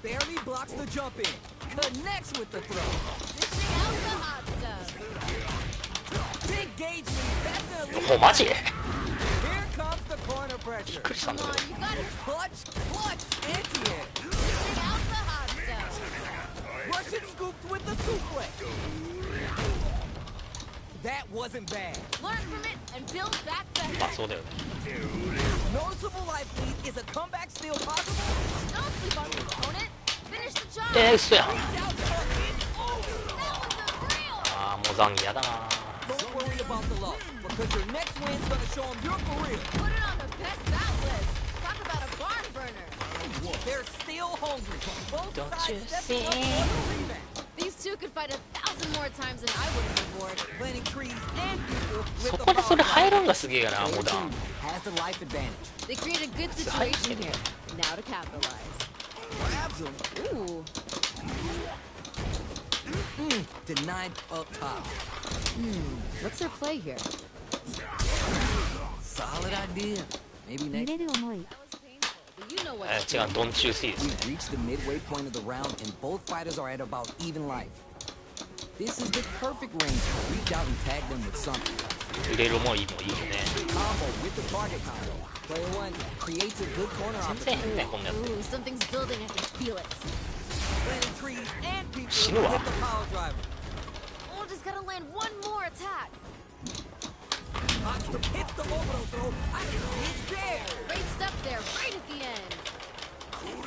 Barely blocks the jump in. Connects with the throw. Dishing out the hot stuff. Big gauge lead. That's gonna lead. おマジ？ Here comes the corner pressure. びっくりしたん Come だ on, け you gotta Clutch, anti-air. dishing out the hot stuff. Russian scoops with the suplex. That wasn't bad. Learn from it and build back ど、まあ better. そうだよね。 Noticeable life lead. Is a comeback still possible? Don't sleep on your opponent. Finish the job. 嘘や。 Reach out to her. It's over. That was unreal. ああ、もう残儀やだな。 Don't worry about the loss, because your next win's gonna show them you're for real. Put it on the best bout list. Talk about a barn burner. They're still hungry. Both Don't you sides stepping up see? for the revamp. These two could fight 1,000 more times than I would have been bored. Planting trees and people そ with こ the でそれ power 入るんがすげえやな、 drive. モダン。 Has the life advantage. They create a good situation here. Now to capitalize. Grabs him. Ooh. Denied up top. What's their play here? Solid idea. Maybe 揺 next. れる思い That was painful, but you know what 違う、ドン中水ですね。 We've reached the midway point of the round, and both fighters are at about even life. This is the perfect range to reach out and tag them with something. 揺れる思いもいいよね。 Combo with the target combo. Player one creates a good corner 全然 opportunity. 変ね、こんなやつ。 Ooh, something's building. I can feel it. Planting trees and people 死ぬわ。 with the power driver. Oh, just gotta land one more attack. Hits the overthrow throw. He's there. Great stuff there, right at the end.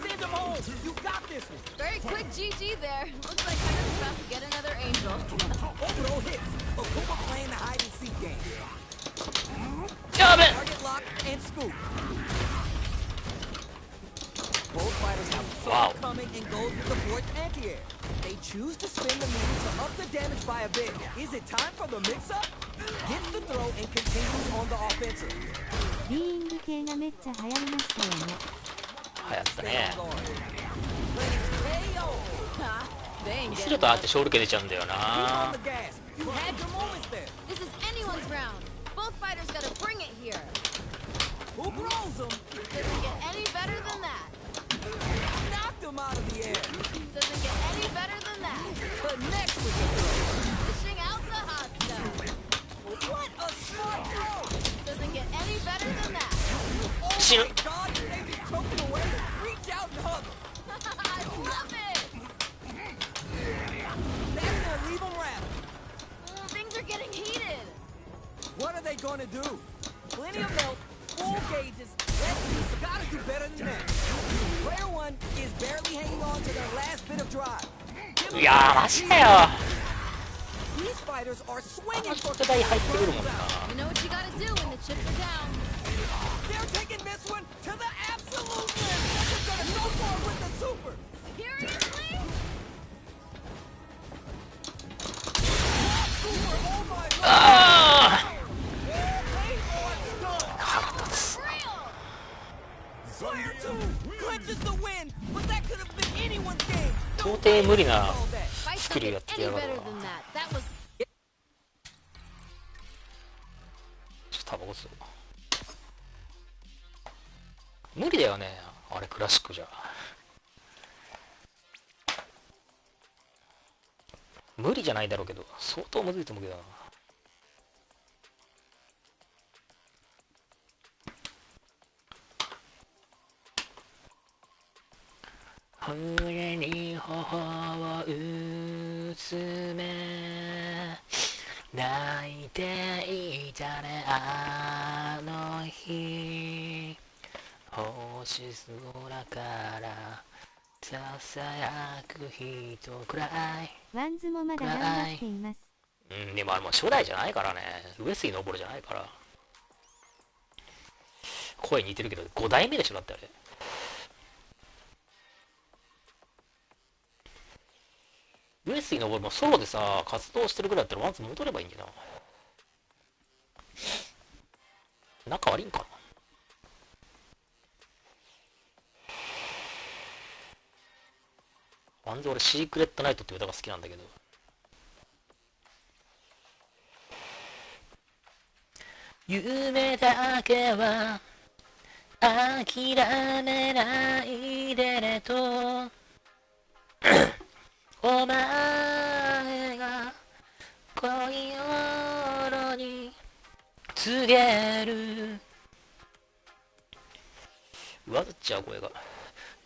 Send him home. You got this one. Very quick GG there. Looks like Hunter's about to get another angel. Overthrow hits. Okuma playing the hide and seek game. やべ Target lock and scoop. Both fighters have Wow. so coming and goes with the fourth anti-air. They choose to spin the meter to up the damage by a bit. Is it time for the mix-up? Gets the throw and continues on the offensive. ビーイング系がめっちゃ流行りましたよね。流行ったね。 Stay on guard. Planning KO. Ha, they ain't す getting るとああやっ that. て勝利系出ちゃうんだよ Keep な on the。gas. You had your moments there. This is anyone's round. Both fighters gotta bring it here. Who throws him? Doesn't get any better than that. Knocked him out of the air. Doesn't get any better than that. Connects with the throw. Dishing out the hot stuff. What a smart throw. Doesn't get any better than that. Oh Shoot. my God, they be choking away. Reach out and hug him. I love it. That's gonna leave him rattled. Things are getting heated. What are they gonna do? Plenty of milk, full gauges. Let's see, gotta do better than that. Player one is barely hanging on to their last bit of drive. Give い them やー、マジかよ。 These fighters are swinging for 世代入ってくるもんな。 You know what you gotta do when the chips are down. They're taking this one to the absolute limit. They're gonna go for it with the super. Seriously? Super, oh my Lord. あ They are done. あ腹立つ。 Real. Player two clinches the win, but that could have been anyone's game. 到底無理な All that. Fights 作 don't りやっ get て any やが better るわ。 than that. That was ちょっとタバコ吸う。無理だよね、あれクラシックじゃ。無理じゃないだろうけど、相当むずいと思うけどな。胸に頬をうつめ泣いていたねあの日星空からささやく人くらい。ワンズもまだ頑張っています。うん、でもあれもう初代じゃないからね。上杉昇じゃないから。声似てるけど5代目でしょだってあれ。上杉昇もソロでさ活動してるぐらいだったらワンツ戻ればいいんだよな。仲悪いんかな。ワンズ俺シークレットナイトって歌が好きなんだけど。夢だけは諦めないでねとお前が恋心に告げる。上ずっちゃう声が。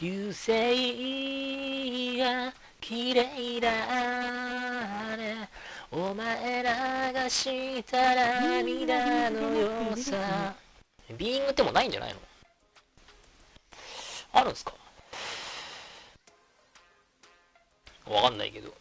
流星が綺麗だね、お前らがした涙の良さ。ビーイングってもないんじゃないの？あるんすか？わかんないけど。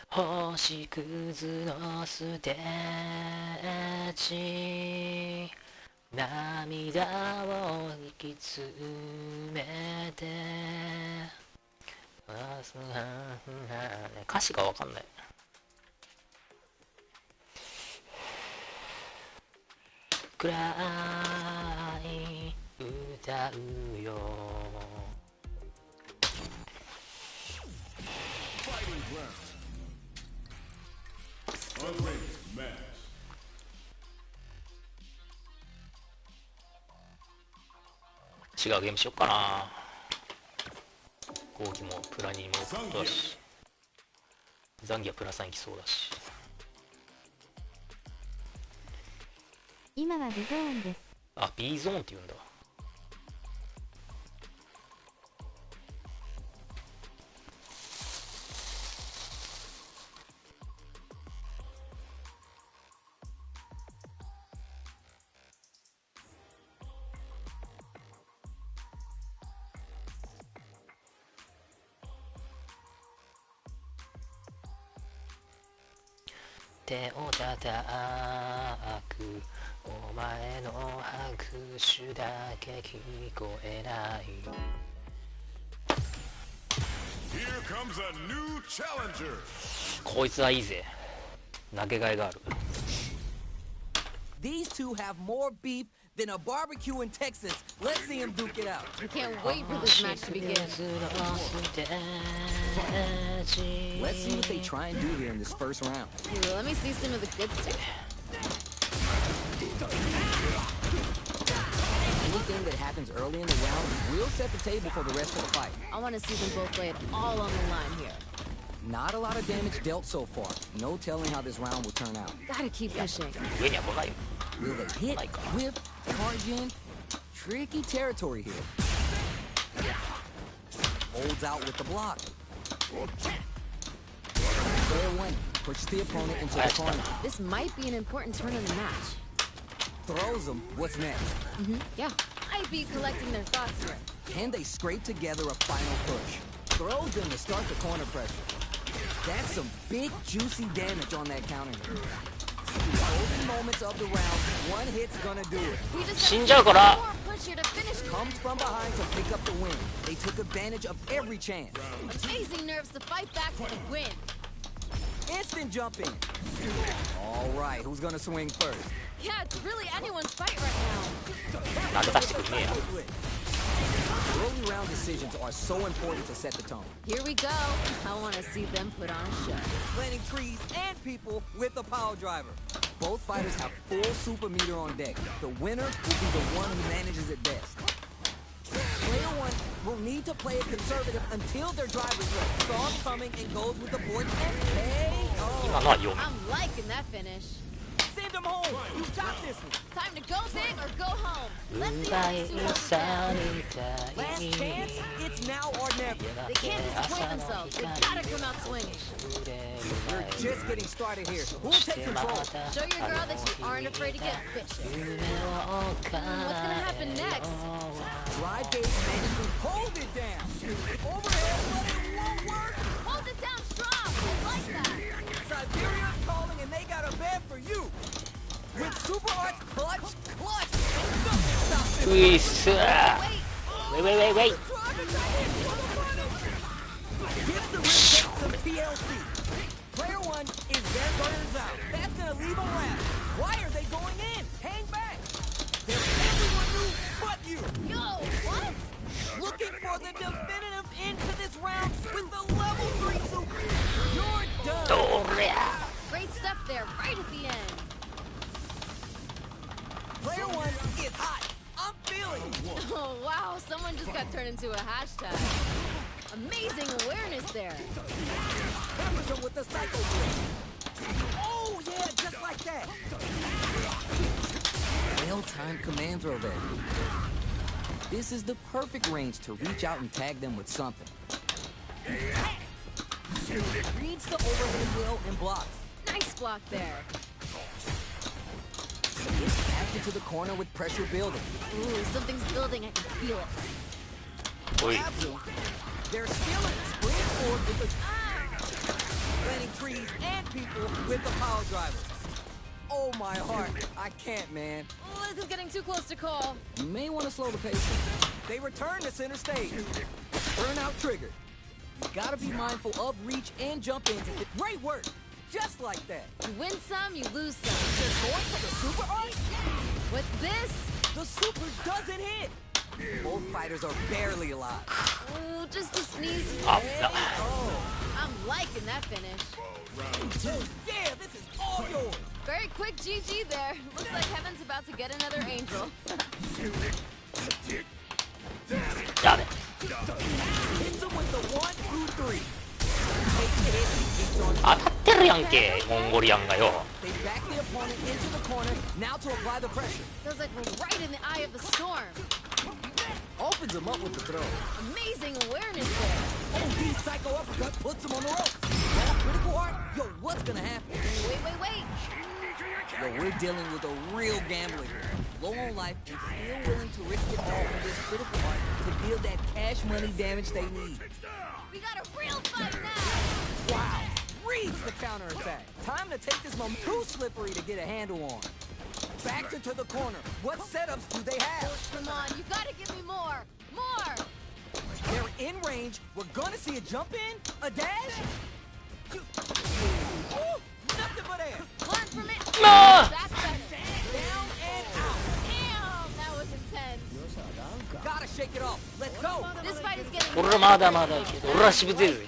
星屑のステージ、涙を引き詰めて、歌詞がわかんない。暗い歌うよ。違うゲームしよっかな。後期もプラ2もことだし、ザンギはプラ3いきそうだし。今は B ゾーンです。あ、B ゾーンって言うんだ。手を叩くお前の拍手だけ聞こえない。 Here comes a new challenger. こいつはいいぜ。投げがいがある。 These two have more beef than a barbecue in Texas. Let's see them duke it out. I can't wait for this match to begin. Let's see what they try and do here in this first round. Ooh, let me see some of the good stuff. Anything that happens early in the round will set the table for the rest of the fight. I want to see them both lay it all on the line here. Not a lot of damage dealt so far. No telling how this round will turn out. Gotta keep pushing. 上には来ないよ。 Will they hit, whip, charge in? Tricky territory here. Holds out with the block. Player one pushes the opponent into the corner. This might be an important turn in the match. Throws them. What's next? Yeah. I'd be collecting their thoughts here. Can they scrape together a final push? Throws them to start the corner pressure. That's some big, juicy damage on that counter hit. The closing moments of the round, one hit's gonna do it. We just 死んじゃうから。 more push here to finish. Comes from behind to pick up the win. They took advantage of every chance. Amazing nerves to fight back for the win. Instant jump in. All right, who's gonna swing first? Yeah, it's really anyone's fight right now. なんで出してくんねえや。 Early round decisions are so important to set the tone. Here we go. I want to see them put on a show. Planting trees and people with the power driver. Both fighters have full super meter on deck. The winner will be the one who manages it best. Player one will need to play it conservative until their driver's ready. Saw him coming and goes with the board and pay. 今のは読む。 I'm liking that finish. Send him home. You got this one. Time to go big or go home. Let's see 奪 how い the Sumo 去 stand. りた Last い。 chance. It's now or never. They can't disappoint themselves. They gotta come out swinging. We're just getting started here. Who'll take control? Show your girl that you aren't afraid to get vicious. What's gonna happen next? Drive gauge management. Hold it down. Overhead, but it won't work. Hold it down strong. I like that. Siberia's calling and they got a bed for you. With Super Arts clutch. Nothing stops this. ういっすー。 Wait. ウェイウェイウェイウェイ。 Gives the ring some TLC. Player one is their burners out. That's gonna leave them left. Why are they going in? Hang back. They're everyone new but you. Yo, what? Looking for the definitive end to this round with the level 3 super. You're done. どりゃ。 Great stuff there. Right It's hot. I'm feeling it. Oh, wow, someone just got turned into a hashtag. Amazing awareness there. Hammers him with the psycho blade. Oh, yeah, just like that. Well-timed command throw there. This is the perfect range to reach out and tag them with something. Reads the overhead well and blocks. Nice block there. Gets back into the corner with pressure building. Ooh, something's building. I can feel it. Oi. Grabs him. They're stealing springs forward with the planting trees and people with the power drivers. Oh my heart, I can't, man. Oh, this is getting too close to call. You may want to slow the pace. They return to center stage. Burnout triggered. You gotta be mindful of reach and jump into it. Great work! Just like that. You win some, you lose some. They're going for the super art? What's this? The super doesn't hit. Both fighters are barely alive. Ooh, just a sneeze. Ah, no. Oh. I'm liking that finish. Yeah, this is all yours. Very quick GG there. Looks like Heaven's about to get another angel. Got it. Hits them with the 1, 2, 3. Takes the hit, keeps on. 当たってるやんけ、モンゴリアンがよ。 They back the opponent into the corner, now to apply the pressure. Feels like we're right in the eye of the storm. Opens him up with the throw. Amazing awareness there. OD psycho uppercut puts him on the ropes. That critical art? Yo, what's gonna happen? Wait. Yo, we're dealing with a real gambler here. Low on life and still willing to risk it all on this critical art to deal that cash money damage they need. We got a real fight now. Wow! Reads the counterattack. Time to take this moment. Too slippery to get a handle on. Backed into the corner. What setups do they have? Come on, you gotta give me more. More. They're in range. We're gonna see a jump in, a dash. Woo! Nothing but air. Learn from it. No! That's better. Down and out. Damn, that was intense. Gotta shake it off. Let's go. This fight is getting 俺らまだまだいけど、俺らしぶてるぜ。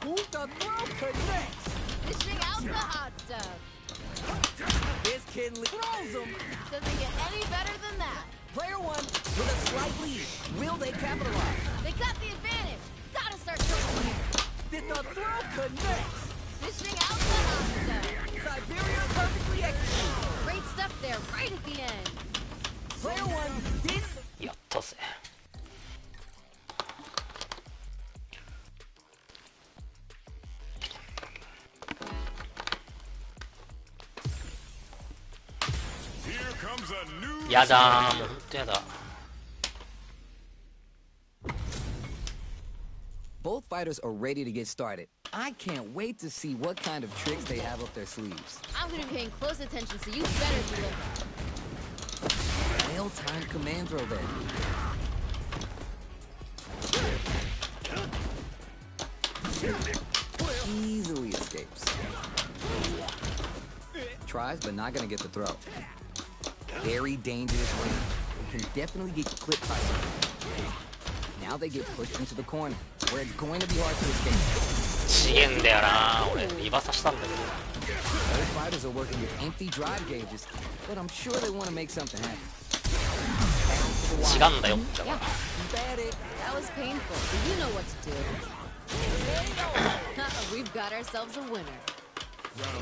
Who the throw connects? dishing out the hot stuff. This kid throws him. Doesn't get any better than that. Player one with a slight lead. Will they capitalize? They got the advantage. Gotta start something here. Did the throw connects? Dishing out the hot stuff. Siberia perfectly executed. Great stuff there, right at the end. Player one did. やったぜ。 Here comes a new やだー、もうほんとやだ。 Both fighters are ready to get started. I can't wait to see what kind of tricks they have up their sleeves. I'm gonna be paying close attention, so you better be looking. Well-timed command throw there. Easily escapes. Tries, but not gonna get the throw. Very dangerous range. Can definitely get clipped by something. Now they get pushed into the corner, where it's going to be hard to escape. 資源だよなー、俺リバーサしたんだけど。 Both fighters are working with empty drive gauges, but I'm sure they want to make something happen. 違うんだよ、だから。 Bad it. That was painful, but you know what to do. We've got ourselves a winner.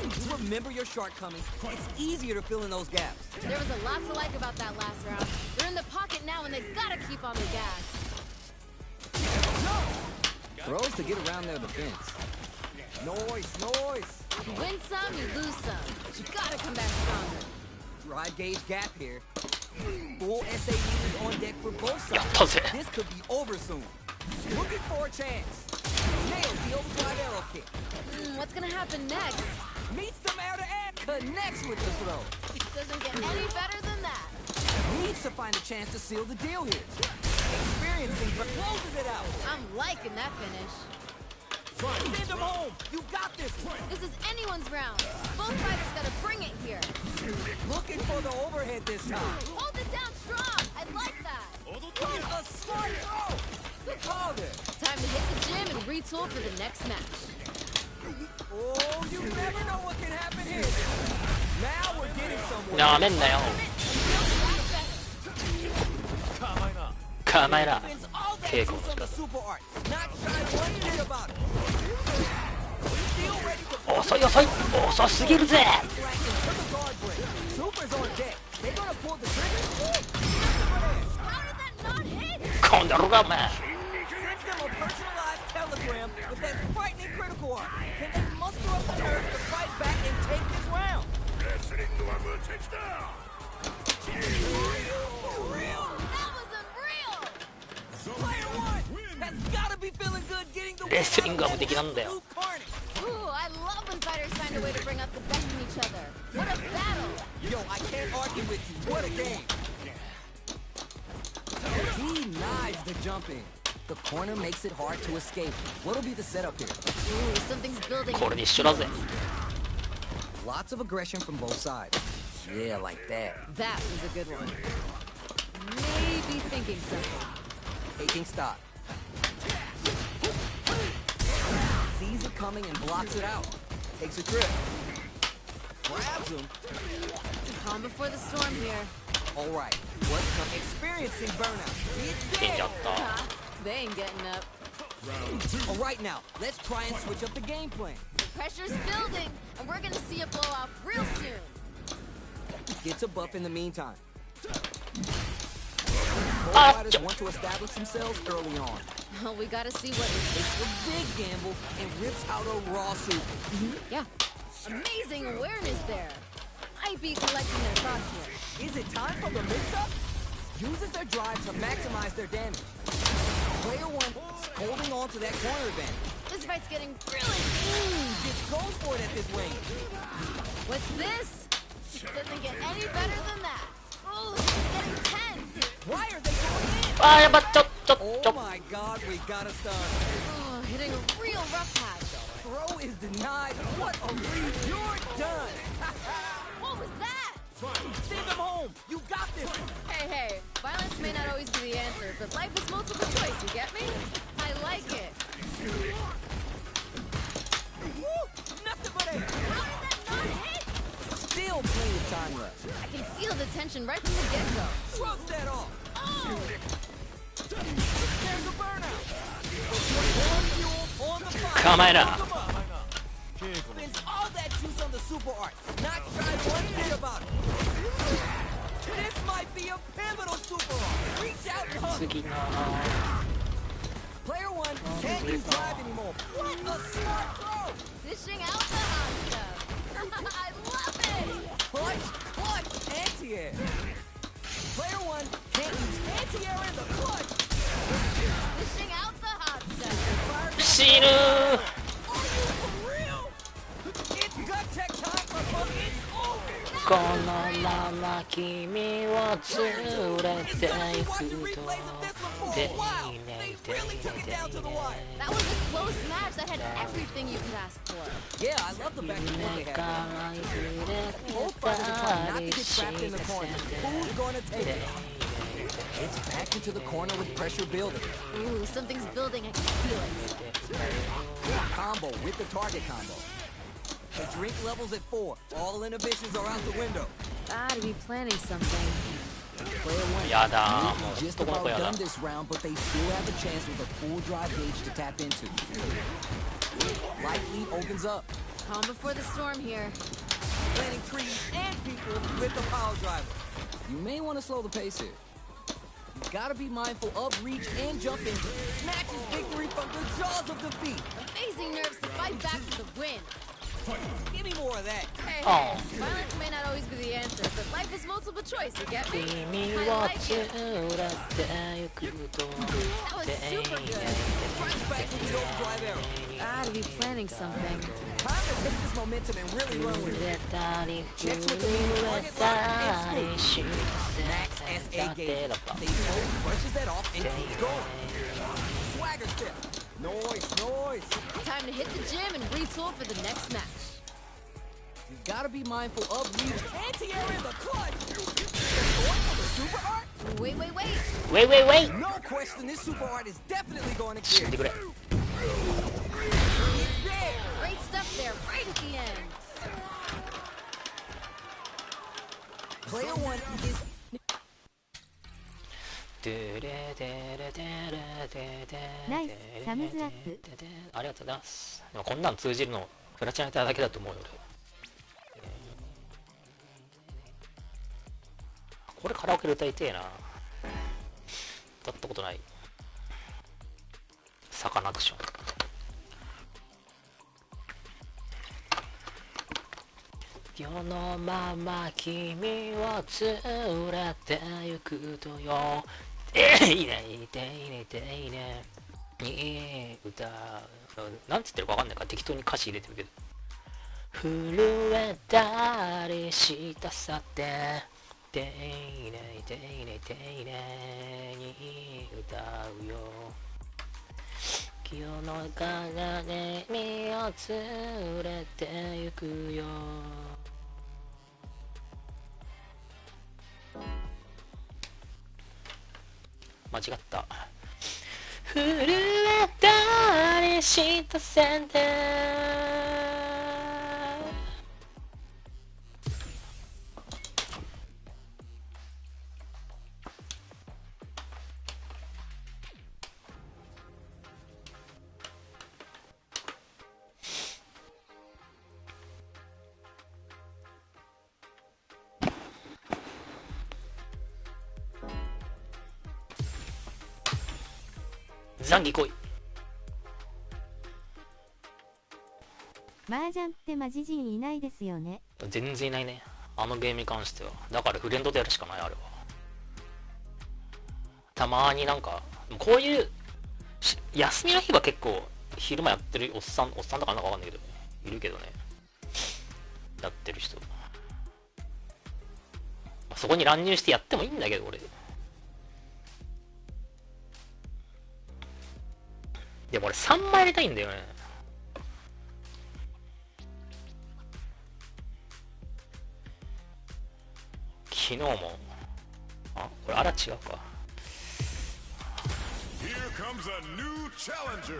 You remember your shortcomings. It's easier to fill in those gaps. There was a lot to like about that last round. They're in the pocket now, and they've got to keep on the gas. Throws to get around their defense. Noise. You win some, you lose some. But you got to come back stronger. Drive gauge gap here. Full SA meters on deck for both sides. やったぜ。 This could be over soon. Looking for a chance. Nails the overdrive arrow kick. What's going to happen next? Meets them air to air. Connects with the throw. Doesn't get any better than that. Needs to find a chance to seal the deal here. Experiencing, but closes it out. I'm liking that finish. Send him home. You got this. This is anyone's round. Both fighters got to bring it here. Looking for the overhead this time. Hold it down strong. I like that. What a smart throw. Good call there. Time to hit the gym and retool for the next match. Oh, you never know what can happen here. Now なめんなよ。構えな。 Spends all that 稽 juice 古の on the 仕 super art. Not shy one bit about it. Still ready to 方。遅い遅い、遅すぎるぜ。 flank into the guard break. Super's on deck. They're gonna pull the trigger. How did that not hit? こんだろがお前。 Sends them a personalized telegram with that frightening critical art. Can they muster up the nerve to fight back and take this round? That was unreal. Player one has gotta be feeling good getting the レスリングは無敵なんだよ。 absolute carnage. Ooh, I love when fighters find a way to bring out the best in each other. What a battle! Yo, I can't argue with you. What a game. He knives the jump in. The corner makes it hard to escape. What'll be the setup here? Ooh, something's building. これで一緒だぜ。 Lots of aggression from both sides. Yeah, like that. That was a good one. Maybe thinking something. Taking stock. Sees it coming and blocks it out. Takes a grip. Grabs him. Calm before the storm here. All right. What's come experiencing burnout? It's いいんじゃ dead. った。 Huh? They ain't getting up. All right now, let's try and switch up the game plan. Pressure's building, and we're gonna see a blowout real soon. Gets a buff in the meantime. Both Ah, fighters want to establish themselves early on. Well, we gotta see what. Takes a big gamble and rips out a raw super. Yeah. Amazing awareness there. Might be collecting their thoughts here. Is it time for the mix-up? Uses their drive to maximize their damage. Player one is holding on to that corner advantage. This fight's getting really. Just goes for it at this range. What's this? Doesn't get any better than that. Ooh, it's getting tense. Why are they going in? あーやばっ、ちょっちょっち Oh ょ。 my god, we got a stun. Oh, hitting a real rough patch. Throw is denied. What a read. You're done. What was that? Send them home. You got this. Hey, hey, violence may not always be the answer, but life is multiple choice, you get me? I like it. Woo! Nothing but air. How did that not hit? Still plenty of time left. I can feel the tension right from the get-go. Shrugs that off. Oh! There's a burnout. More fuel on the fire. 構えな。 Spends all that juice on the super art. Not shy one bit about it. This might be a pivotal super art. Reach out and hug. 次の Player one can't use drive anymore. What a smart throw. Dishing out the hot stuff. I love it! Punch, clutch, anti-air. Player one can't use anti-air in the clutch. Dishing out the hot stuff. 死ぬー。 Are you for real? It's gut check time for Punk. It's over. このまま君をずれていくと That was a close match that had everything you could ask for. Yeah, I love the back and forth they had. Both fighters are trying not to get trapped in the corner. Who's gonna take it? It's back into the corner with pressure building. Ooh, something's building. I can feel it. Combo with the target combo. The drink level's at 4. All inhibitions are out the window. Gotta be planning something. Player one やだー、もう just どこの about 子やだ done this round, but they still have a chance with a full drive gauge to tap into. Light lead opens up. Calm before the storm here. Planting trees and people with the power driver. You may want to slow the pace here. You gotta be mindful of reach and jumping. Snatches victory from the jaws of defeat. Amazing nerves to fight back for the win. Give me more of that. Hey, Oh. hey, violence may not always be the answer, but life is multiple choice, you get me? 君 I を like ず it. れてゆくと That was super good. Strikes back with the overdrive arrow. Gotta be planning something. Time to take this momentum and really run with 触 it. れたり Checks 触 with the lead れ target た lock り and し Max て SA だけ gauge. だった They both brushes that off and keeps going. Swagger step. Noise, noise. Time to hit the gym and retool for the next match. You gotta be mindful of reach. Anti-air in the clutch. Going for the super art? Wait, wait, wait. ウェイウェイウェイ No question, this super art is definitely going to 死ん kill. でくれ It's there. Great stuff there, right at the end. Player one is ナイスサムズアップ。ありがとうございます。でもこんなん通じるのプラチナいただけだと思うよ俺。これカラオケで歌いてえな。歌ったことない。サカナクション。世のまま君を連れて行くとよ。いいねいいねいいねいいねいい歌。なんつってるかわかんないから適当に歌詞入れてるけど。震えたりしたさて丁寧丁寧丁寧に歌うよ。清の鏡を連れて行くよ。間違った。震えたりしたせんでザンギ来い。麻雀ってマジ人いないですよね。全然いないね、あのゲームに関しては。だからフレンドでやるしかない、あれは。たまになんかこういう休みの日は結構昼間やってるおっさんとかなんかわかんないけどいるけどね、やってる人。そこに乱入してやってもいいんだけど俺。でも俺3枚入れたいんだよね。昨日もこれあら違うか。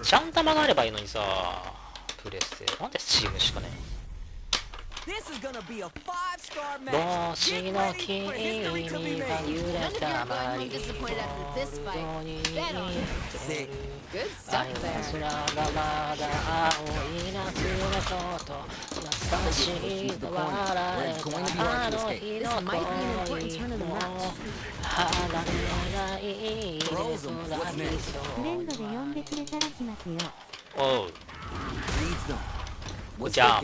ちゃん玉があればいいのにさ、プレステなんでチームしかね。帽子の君が揺れたまりにあれすらがまだ青い夏のこと懐かしいと笑えたあの日の恋も離れないで空にそうフレンドで呼んでくれたら来ますよ。おうジャン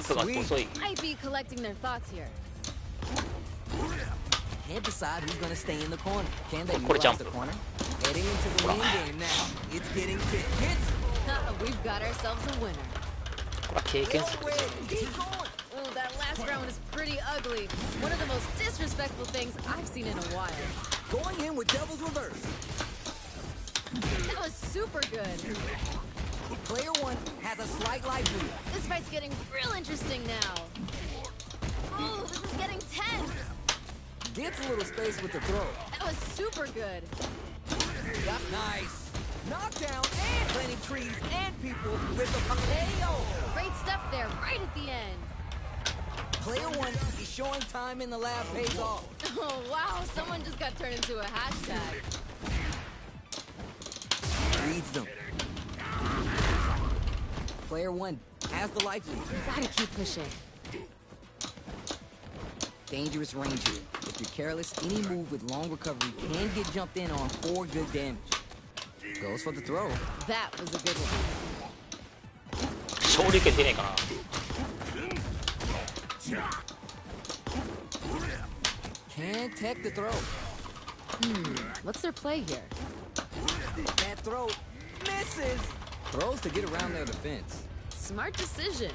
プが遅い。 Might be collecting their thoughts here. can't decide who's gonna stay in the corner. Can they Put a utilize jump. the corner? Heading into the win game now. It's getting tickets. We've got ourselves a winner. これは経験する。 Keep going. Ooh, that last round was pretty ugly. One of the most disrespectful things I've seen in a while. Going in with Devil's Reverse. That was super good. Player one has a slight life lead. This fight's getting real interesting now. Ooh, this is getting tense. Gets a little space with the throw. That was super good. Got nice. Knockdown and planting trees and people with the KO. Great stuff there, right at the end. Player one is showing time in the lab pays off. Oh, wow, someone just got turned into a hashtag. Reads them. Player one has the life lead. Gotta keep pushing. Dangerous range here. If you're careless, any move with long recovery can get jumped in on for good damage. Goes for the throw. That was a good one. 勝利権出ねえかな。 Can't tech the throw. What's their play here? That throw misses. Throws to get around their defense. Smart decision.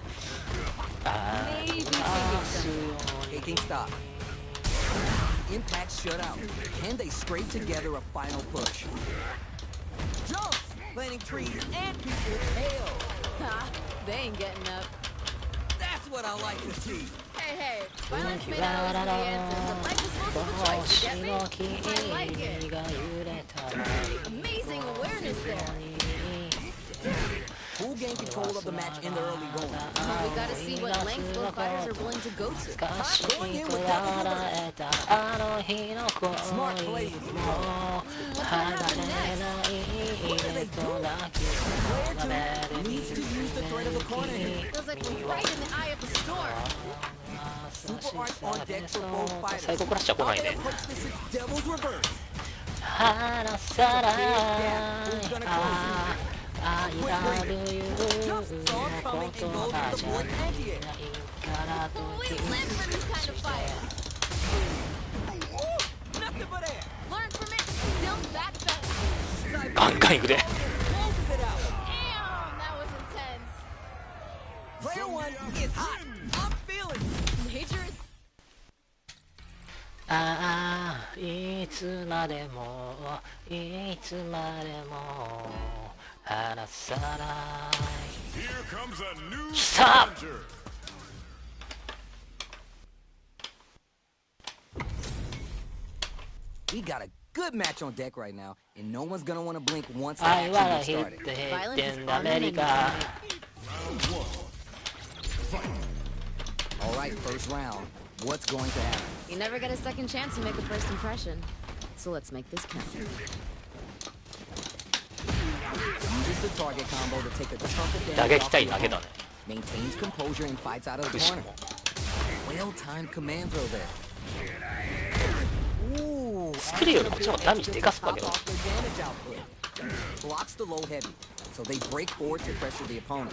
あ Maybe あ taking some. Taking stock. Impact shut out. Can they scrape together a final push? Jumps! Planting trees and people tail. Ha, they ain't getting up. That's what I like to see. Hey, violence may not always be the answer, but life is multiple choice, you get me? I like it. Amazing awareness there. Who gained control of the match in the early going? Well, we gotta see what lengths both fighters are willing to go to. Going in with Devil's Reverse. Smart play with the throw. What's gonna happen next? What are they doing? Player 2 needs to use the threat of the corner here. Feels like we're right in the eye of the storm. Super arts on deck for both サイ fighters. コクラッシャー来 How ない they ね。 approach this is Devil's Reverse. 離さない Who's gonna close it? 愛あるいう Just saw it coming and goes with the board anti-air. We live for this kind of fight. Nothing but air. Learn from it. Build that better. ガンガンいくで。 Closes it out. Damn, that was intense. Player 1 is hot. I'm feeling it. Major is ああいつまでもいつまでも離さない Here comes a new Stop! challenger. We got a good match on deck right now, and no one's gonna want to blink once the 愛 action は gets ヒッ started. ト減ってんアメリカ All right, first round. What's going to happen? You never get a second chance to make a first impression. So let's make this count. Uses the target combo to take a chunk of 打 damage 撃 off 対 the 投げだ opponent. ね Maintains composure and fights out of the くし corner. も Well-timed command throw there. Ooh, スクリューよりこっちの方がダメージでかすっぱけど top off their damage output. Blocks the low heavy, so they break forward to pressure the opponent.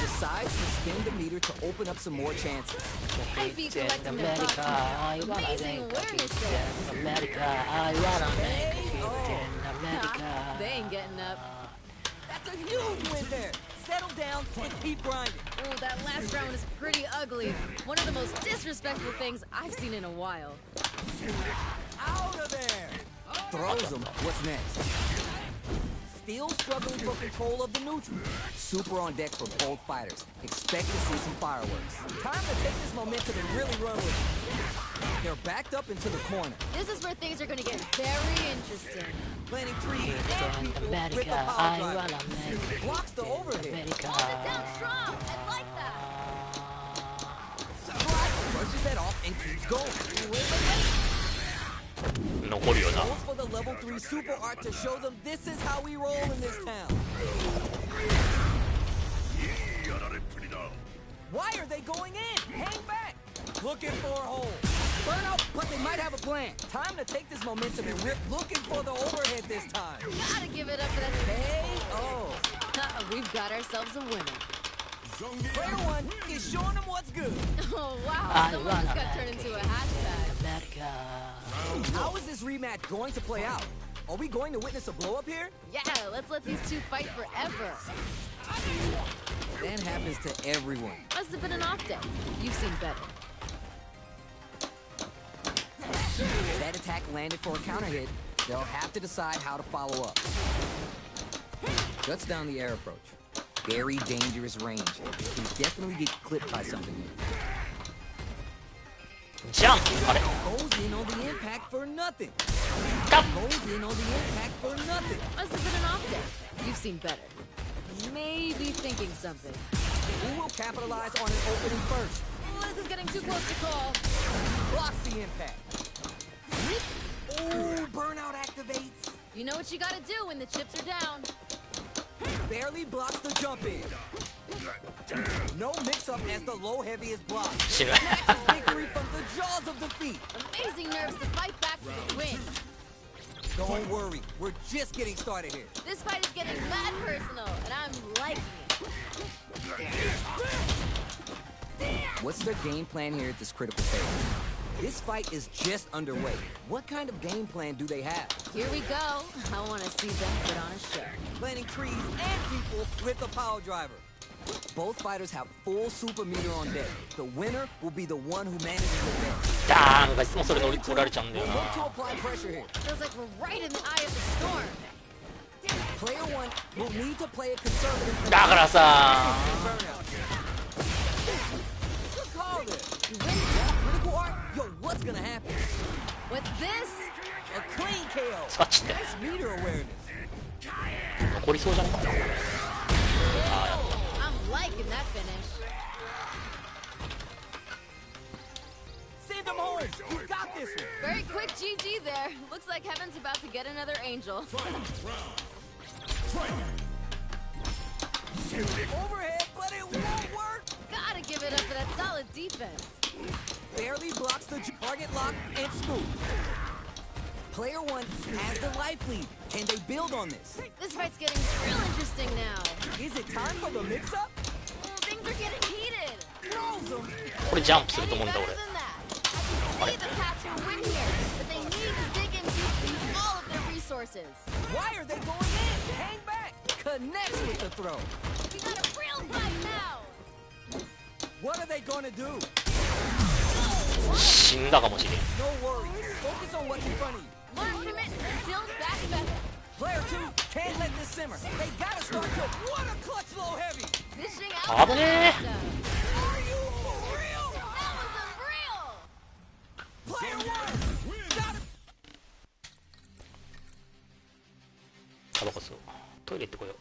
Decides to spin the meter to open up some more chances. I'd be ヒット collecting アメ their リ thoughts. カ I wanna Amazing make a awareness hit there. in America I wanna make a hit in America They ain't getting up. That's a huge win there. Settle down and keep grinding. Oh, that last round was pretty ugly. One of the most disrespectful things I've seen in a while. Out of there. Throws him. What's next? Still struggling for control of the neutral. Super on deck for both fighters. Expect to see some fireworks. Time to take this momentum and really run with it. They're backed up into the corner. This is where things are gonna get very interesting. Planting trees Hit and in people with the America power I driver. wanna make a Blocks the hit in overhead. America Hold it down strong. I like that. Brushes that off and keeps going. Wait. 残るよな Goes for the level 3 super art to show them this is how we roll in this town. Why are they going in? Hang back. Looking for a hole. Burnout, but they might have a plan. Time to take this momentum and rip. Looking for the overhead this time. Gotta give it up for that. Oh. We've got ourselves a winner. Player 1 is showing them what's good. Oh wow, I someone wanna just got turned make into a it hashtag. America How is this rematch going to play out? Are we going to witness a blow up here? Yeah, let's let these two fight forever. That happens to everyone. Must have been an off day. You've seen better. That attack landed for a counter hit. They'll have to decide how to follow up. Guts down the air approach. Very dangerous range. Can definitely get clipped by something here. ジャンあれ Goes in on the impact for nothing. ガッ Goes in on the impact for nothing. Must have been an off day. You've seen better. Maybe thinking something. Who will capitalize on an opening first? Oh, this is getting too close to call. Blocks the impact. Oh, burnout activates. You know what you gotta do when the chips are down. Barely blocks the jump in. No mix-up as the low heavy is blocked. 死ぬ Victory from the jaws of defeat. Amazing nerves to fight back for the win. Don't worry, we're just getting started here. This fight is getting mad personal, and I'm liking it. What's their game plan here at this critical phase? This fight is just underway. What kind of game plan do they have? Here we go. I want to see them put on a show. Planting trees and people with the power driver. Both fighters have full super meter on deck. The winner will be the one who manages the best. ダーンがいつもそれ乗り取られちゃうんだ We'll よ look to な apply pressure here. Feels like we're right in the eye of the storm. Player 1 will need to play a conservative だからさ burnout. Good call there. You win critical art? Yo, what's gonna happen? What's this? A clean KO. スカッチって Nice meter awareness. 残りそうじゃないかなこれ I'm liking that finish. Send them home. You got this one. Very quick GG there. Looks like Heaven's about to get another angel. Overhead, but it won't work. Gotta give it up for that solid defense. Barely blocks the target lock and scoop. Player one has the life lead. Can they build on this? This fight's getting real interesting now. Is it time for the mix-up? Things are getting heated. Throws them. これジャンプすると Any 思うんだ better 俺。 than that? I can see the path to win here, but they need to dig in deep and use all of their resources. Why are they going in? Hang back. Connects with the throw. We got a real fight now. What are they gonna do? 死んだかもしれん。 No worries. Focus on what's in front of you. Learn from it and build back better. Player two can't let this simmer. They gotta start to. What a clutch low heavy. Dishing out. 危ね Are you for real? That was unreal. Player one. Gotta. え。タバコ吸おう。トイレ行ってこよう。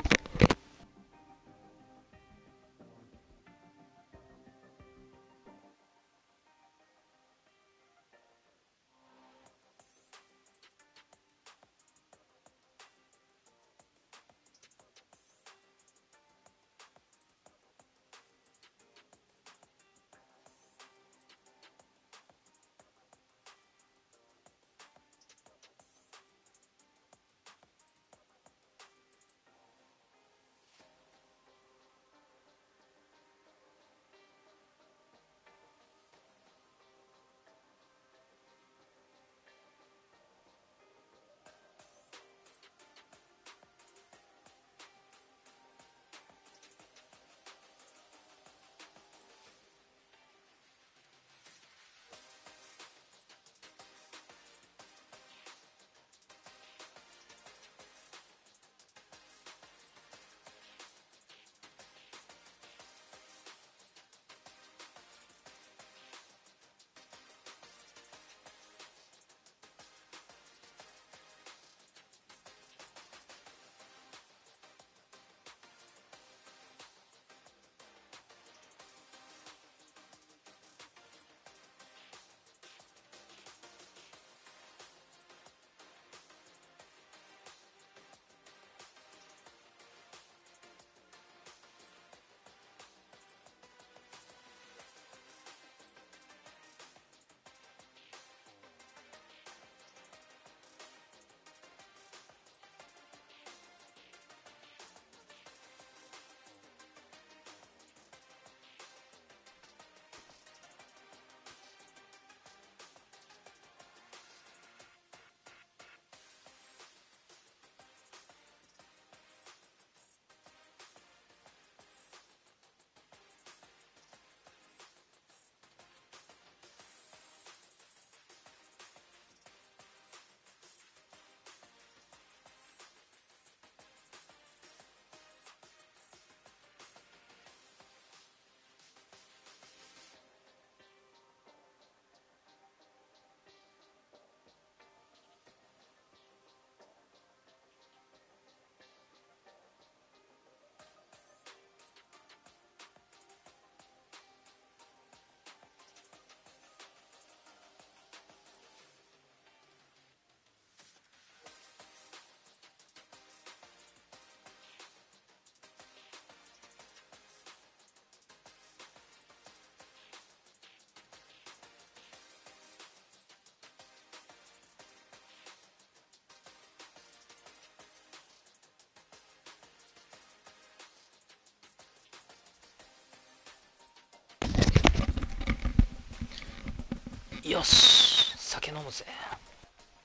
よし、酒飲むぜ。っ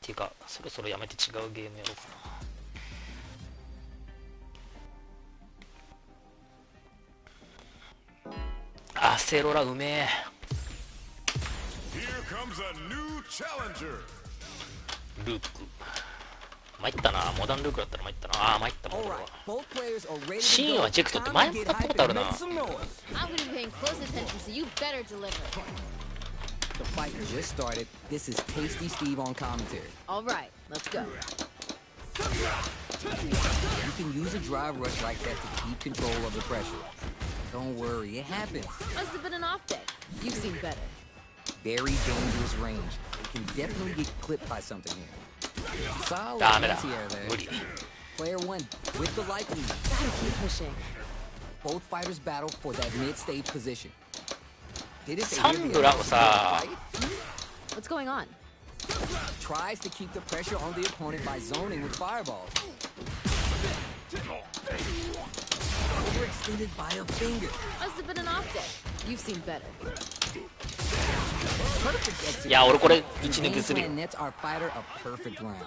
ていうか、そろそろやめて違うゲームやろうかな。アセロラうめえ。Here comes a new challenger. ルーク。参ったな。モダンルークだったら参ったな。ああ、参ったもん。 Alright, both players are ready シ to ーン go. はジェクトって Time 前 to も get 買った hype ことある and な。 make some noise. I'm gonna be paying close attention, so you better deliver. The fight just started. This is Tasty Steve on commentary. All right, let's go. You can use a drive rush like that to keep control of the pressure. Don't worry, it happens. Must have been an off day. You've seen better. Very dangerous range. It can definitely get clipped by something here. Solid ダメだ anti-air there. 無理 Player 1 with the light lead. Gotta keep pushing. Both fighters battle for that mid-stage position. Did it サンドラをさ What's going on? Tries to keep the pressure on the opponent by zoning with fireballs. Overextended by a finger. Must have been an off day. You've seen better. Perfect execution. いや俺これ打ち抜 Game きするよ plan nets our fighter a perfect round.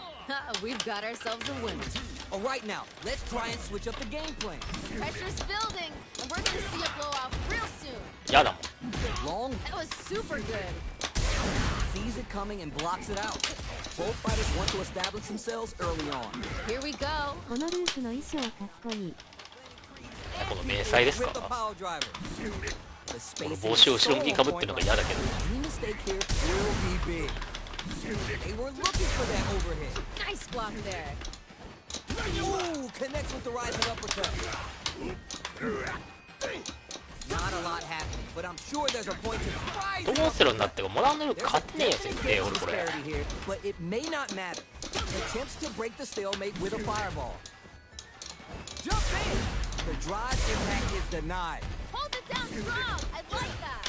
We've got ourselves a winner. All right, now let's try and switch up the game plan. Pressure's building, and we're gonna see a blowout real soon. やだもん Long That was super good. sees it coming and blocks it out. Both fighters want to establish themselves early on. Here we go. このループの衣装かっこいい。この迷彩です With か the power driver. The この spacing 帽子を is 後ろ so に on かぶって point るのが right 嫌だけど now. Any mistake here will be big. They were looking for that overhead. Nice block there. Ooh, connects with the rising uppercut. Not a lot happening, but I'm sure there's a point to rise どうせろになってもモダンのよく There's 勝 a てねえよ絶対 definite 俺これ disparity here, but it may not matter. Attempts to break the stalemate with a fireball. Jump in! The drive impact is denied. Hold it down strong. I like that.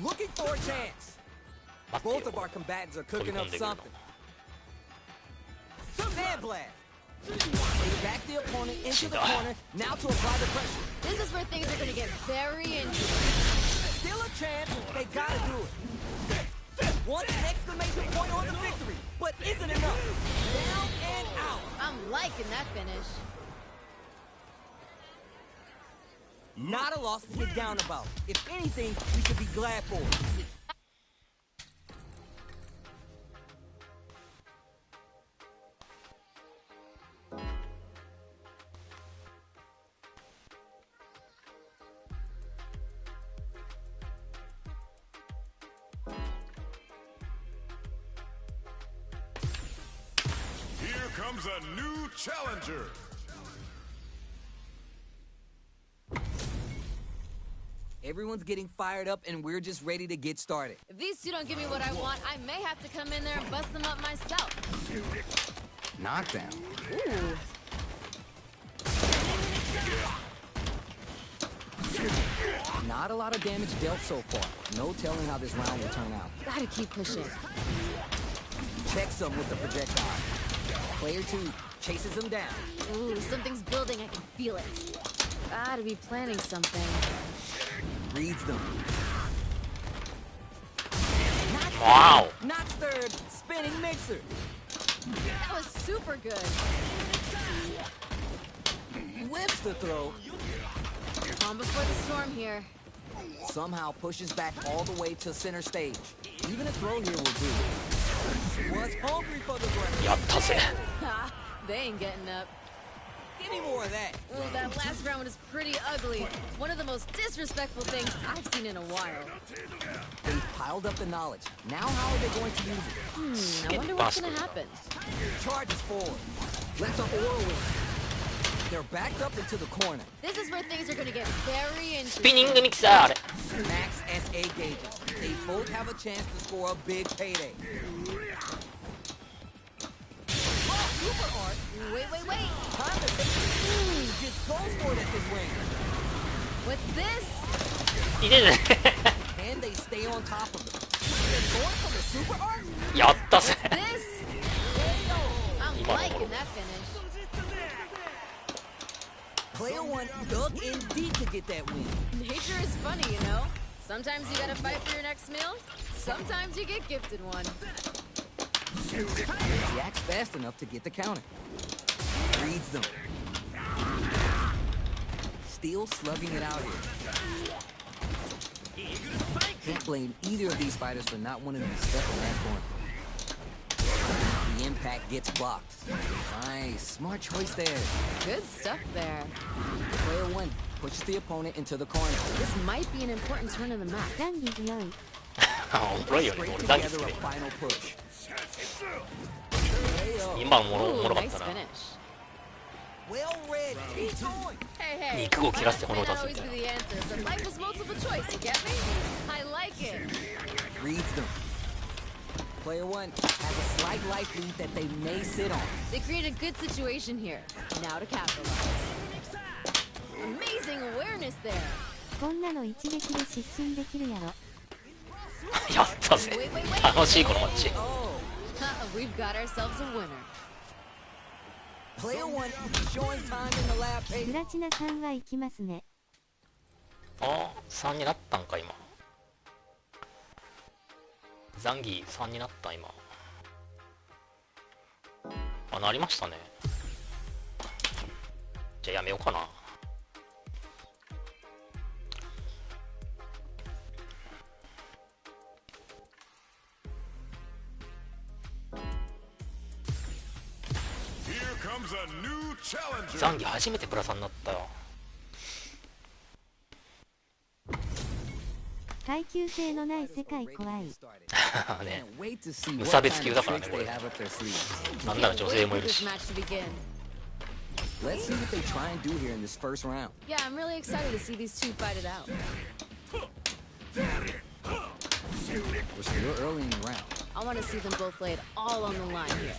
Looking for a chance. 待って Both よ of our combatants are 飛び cooking 込 up んでくるの something. Sand blast. They back the opponent into the corner, now to apply the pressure. This is where things are gonna get very interesting. Still a chance, they gotta do it. One exclamation point on the victory, but isn't enough. Down and out. I'm liking that finish. Not a loss to get down about. If anything, we should be glad for it. Here comes a new challenger. Everyone's getting fired up and we're just ready to get started. If these two don't give me what I want, I may have to come in there and bust them up myself. Knockdown. Ooh. Not a lot of damage dealt so far. No telling how this round will turn out. Gotta keep pushing. Checks him with the projectile. Player 2 chases him down. Ooh, something's building. I can feel it. Gotta be planning something. Reads them. Wow. Not third. Spinning mixer. That was super good. Whips the throw. Calm before the storm here. Somehow pushes back all the way to center stage. Even a throw here will do. Was hungry for the ground. やったぜ Ha! They ain't getting up. Give me more of that. Ooh, that last round was pretty ugly. One of the most disrespectful things I've seen in a while. They've piled up the knowledge. Now how are they going to use it? I wonder what's gonna happen. Charges forward. Lets up Oral win. They're backed up into the corner. This is where things are gonna get very スピニ interesting. ングミキサーあれ Max SA gauges. They both have a chance to score a big payday. Oh, super art. Wait. Time to take it. Just goes for it at this range. What's this? いてね And they stay on top of them. They're going for the super art? やったぜ This? I'm liking that finish. Player 1 dug in deep to get that win. Nature is funny, you know? Sometimes you gotta fight for your next meal. Sometimes you get gifted one. Reacts fast enough to get the counter. Reads them. Still slugging it out here. Can't blame either of these fighters for not wanting to step in that corner. The impact gets blocked. Nice, smart choice there. Good stuff there. Player 1 pushes the opponent into the corner. This might be an important turn in the match. ザンギ強い。おもろいよね Straight 俺大好 together き a で final push. KO. 今も Ooh, ろかっ nice たな。 finish. Well read. Keep going. Hey, hey. 肉を切らせて That 骨を may 出 not すみ always たい be な。 the answer, but life is multiple choice, you get me? I like it. Reads them. Player one has a slight life lead that they may sit on. They create a good situation here. Now to capitalize. Amazing awareness there. こんなの一撃で失神できるやろ。やったぜ。 Wait, wait, wait. 楽しいこのマッチ。 Oh, We've got ourselves a winner. player one showing time in the lab プ pace. ラチナさんは行きますね。ああ、3になったんか今。ザンギ3になった今。あ、なりましたね。じゃあやめようかな。Here comes a new challenger. ザンギ初めてプラ3になったよ。耐久性のない世界怖い。ね、 Can't wait to see 無 what 差別 kind 級 of だからね tricks こ they れ。 have up their sleeves. なんなら女性もい For る this し。 match to begin. Let's see what they try and do here in this first round. Yeah, I'm really excited to see these two fight it out. We're still early in the round. I want to see them both lay it all on the line here.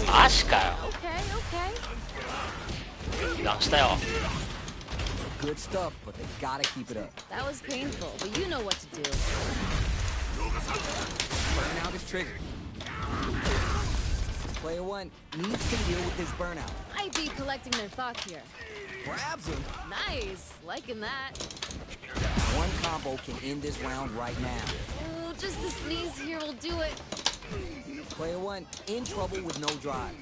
マジかよ。 Okay, okay. 油断したよ。 Good stuff, but they gotta keep it up. That was painful, but you know what to do. Burnout is triggered. Player one needs to deal with this burnout. Might be collecting their thoughts here. Grabs him. Nice, liking that. One combo can end this round right now. Ooh, just the sneeze here will do it. Player one in trouble with no drive.